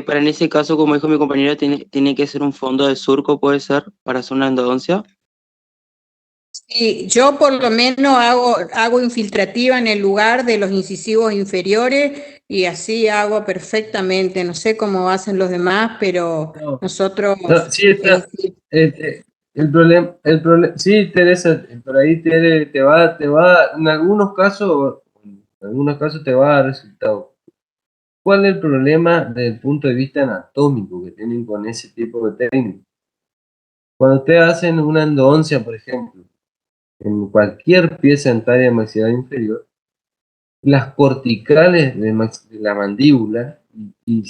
para en ese caso, como dijo mi compañero, tiene que ser un fondo de surco, puede ser, para hacer una endodoncia. Sí, yo por lo menos hago infiltrativa en el lugar de los incisivos inferiores y así hago perfectamente. No sé cómo hacen los demás, pero no, nosotros, no, sí está, sí. el problema, sí, Teresa, por ahí en algunos casos te va a dar resultado. ¿Cuál es el problema desde el punto de vista anatómico que tienen con ese tipo de técnicas? Cuando ustedes hacen una endodoncia, por ejemplo, en cualquier pieza dentaria maxilar inferior, las corticales de la mandíbula, y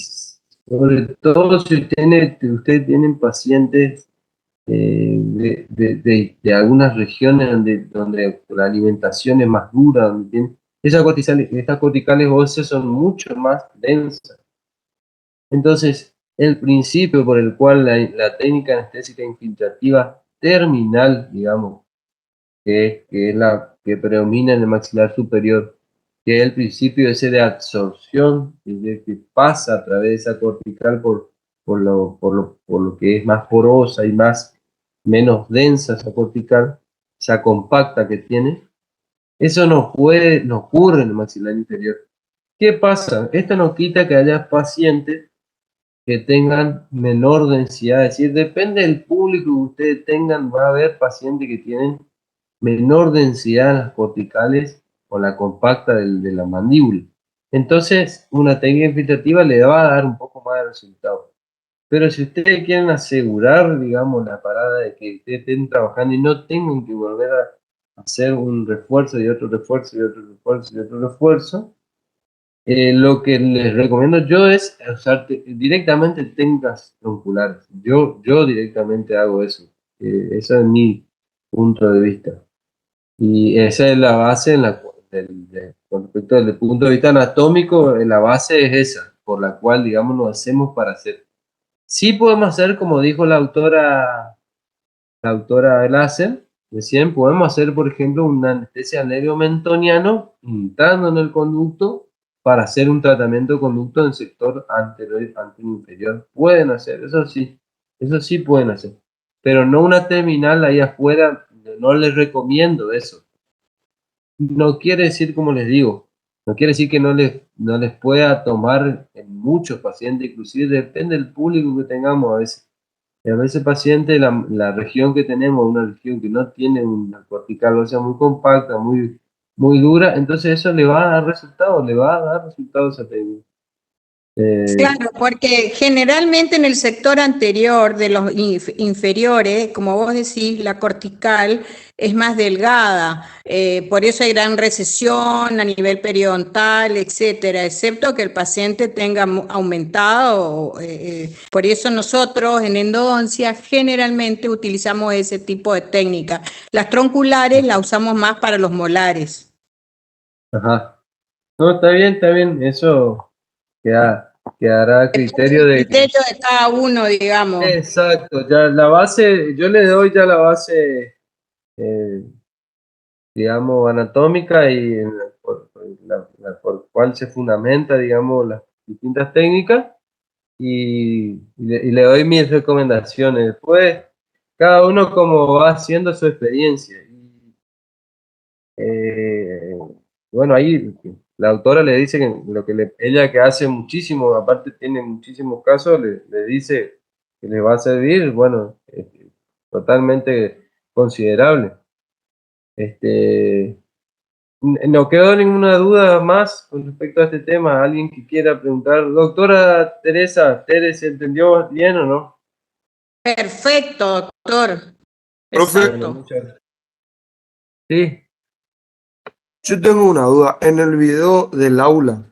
sobre todo si ustedes tienen pacientes de algunas regiones donde la alimentación es más dura, estas corticales óseas son mucho más densas. Entonces, el principio por el cual la técnica anestésica infiltrativa terminal, digamos, que es la que predomina en el maxilar superior, que es el principio ese de absorción, es decir, que pasa a través de esa cortical por lo que es más porosa y menos densa esa cortical, esa compacta que tiene. Eso no ocurre en el maxilar inferior. ¿Qué pasa? Esto no quita que haya pacientes que tengan menor densidad, es decir, depende del público que ustedes tengan, va a haber pacientes que tienen menor densidad en las corticales o la compacta de la mandíbula. Entonces, una técnica infiltrativa le va a dar un poco más de resultado. Pero si ustedes quieren asegurar, digamos, la parada de que ustedes estén trabajando y no tengan que volver a hacer un refuerzo y otro refuerzo y otro refuerzo y otro refuerzo, lo que les recomiendo yo es usar directamente técnicas tronculares. Yo directamente hago eso. Eso es mi punto de vista. Y esa es la base con respecto al punto de vista anatómico, la base es esa, por la cual, digamos, lo hacemos para hacer. Sí podemos hacer, como dijo la autora Glaser, recién podemos hacer, por ejemplo, una anestesia nervio-mentoniano, entrando en el conducto para hacer un tratamiento de conducto en sector anterior inferior. Pueden hacer, eso sí pueden hacer. Pero no una terminal ahí afuera, no les recomiendo eso. No quiere decir, como les digo, no quiere decir que no les pueda tomar en muchos pacientes, inclusive depende del público que tengamos a veces. A veces paciente, la región que tenemos, una región que no tiene una cortical ósea muy compacta, muy dura, entonces eso le va a dar resultados, esa técnica. Claro, porque generalmente en el sector anterior de los inferiores, como vos decís, la cortical es más delgada, por eso hay gran recesión a nivel periodontal, etcétera, excepto que el paciente tenga aumentado. Por eso nosotros en endodoncia generalmente utilizamos ese tipo de técnica. Las tronculares las usamos más para los molares. Ajá. No, está bien, eso quedará a criterio de... Criterio de cada uno, digamos. Exacto, ya la base, yo le doy ya la base, digamos, anatómica y por cual se fundamenta, digamos, las distintas técnicas y le doy mis recomendaciones. Después, cada uno como va haciendo su experiencia. Eh, bueno, ahí la autora le dice que ella que hace muchísimo, aparte tiene muchísimos casos, le dice que le va a servir, bueno, totalmente considerable. No quedó ninguna duda más con respecto a este tema. ¿Alguien que quiera preguntar? Doctora Teresa, ¿se entendió bien o no? Perfecto, doctor. Profe, Exacto. Muchas gracias. Sí, yo tengo una duda. En el video del aula,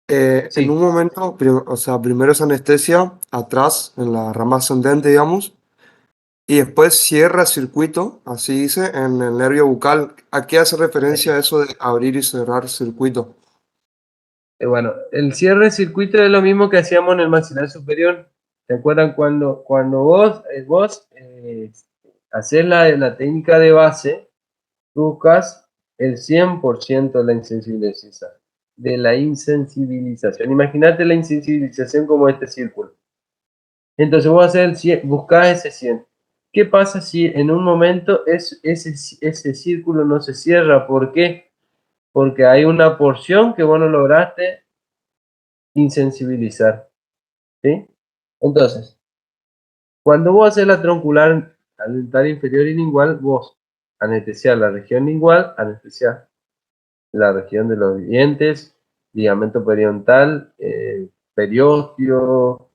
sí. en un momento, o sea, primero es anestesia, atrás, en la rama ascendente, digamos, y después cierra circuito, así dice, en el nervio bucal. ¿A qué hace referencia eso de abrir y cerrar circuito? Bueno, el cierre de circuito es lo mismo que hacíamos en el maxilar superior. ¿Se acuerdan cuando vos haces la técnica de base, buscas el 100% de la insensibilización? Imagínate la insensibilización como este círculo. Entonces vos haces buscás ese 100. ¿Qué pasa si en un momento ese círculo no se cierra? ¿Por qué? Porque hay una porción que vos no lograste insensibilizar, ¿sí? Entonces, cuando vos haces la troncular al dental inferior y lingual, vos anestesiar la región lingual, anestesiar la región de los dientes, ligamento periodontal, periósteo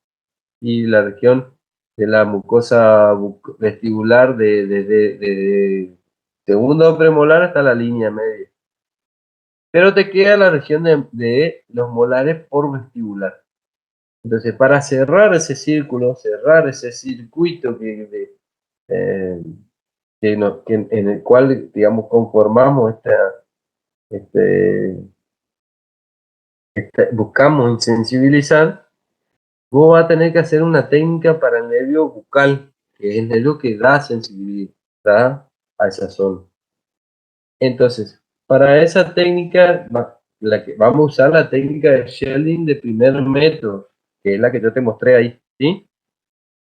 y la región de la mucosa vestibular de segundo premolar hasta la línea media. Pero te queda la región de los molares por vestibular. Entonces, para cerrar ese círculo, cerrar ese circuito en el cual, digamos, conformamos buscamos insensibilizar, vos vas a tener que hacer una técnica para el nervio bucal, que es el nervio que da sensibilidad a esa zona. Entonces, para esa técnica, vamos a usar la técnica de Sheldon de primer método, que es la que yo te mostré ahí, ¿sí?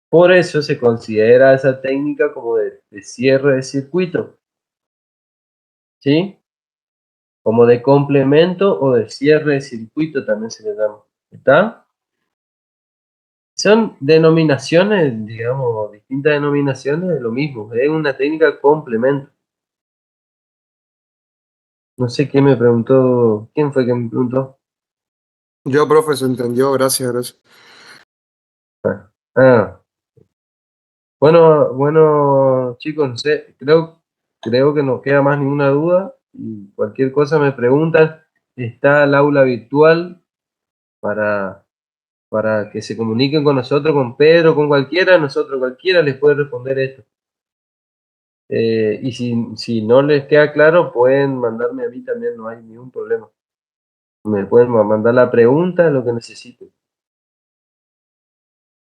Por eso se considera esa técnica como de cierre de circuito, ¿sí? Como de complemento o de cierre de circuito también se le llama, ¿está? Son denominaciones, digamos, distintas denominaciones de lo mismo, es una técnica complemento. No sé quién me preguntó, ¿quién fue que me preguntó? Yo, profe, se entendió, gracias. Bueno, chicos, no sé, creo que no queda más ninguna duda y cualquier cosa me preguntan. Está el aula virtual para que se comuniquen con nosotros, con Pedro, con cualquiera les puede responder esto. Y si no les queda claro, pueden mandarme a mí también, no hay ningún problema. Me pueden mandar la pregunta, lo que necesiten.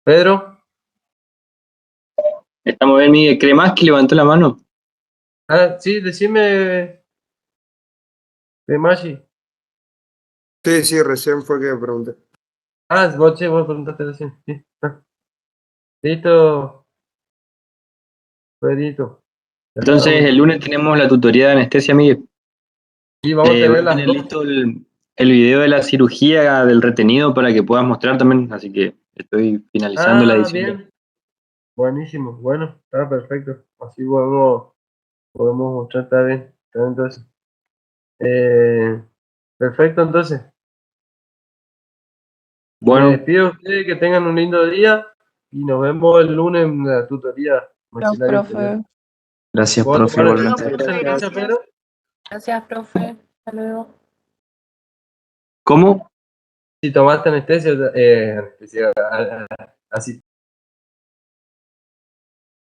Pedro. Estamos bien, Miguel. Cremaski levantó la mano. Sí, decime, Maggi. Sí, sí, recién fue que pregunté. Ah, vos preguntaste recién. Sí. Ah. Listo, Pedrito. Ya Entonces, estamos. el lunes tenemos la tutoría de anestesia, Miguel. Sí, vamos a Voy tener a las tener dos. listo el video de la cirugía del retenido para que puedas mostrar también, así que estoy finalizando la Ah, edición. bien. Buenísimo. Bueno, está perfecto. Así podemos mostrar también. Entonces, perfecto, entonces. Me Bueno, despido de ustedes, que tengan un lindo día y nos vemos el lunes en la tutoría Los maxilar inferior. profe. Gracias, ¿Puedo profe, tomar igualmente. anestesia, Pedro? Gracias, profe. Hasta luego. ¿cómo? Si tomaste anestesia, así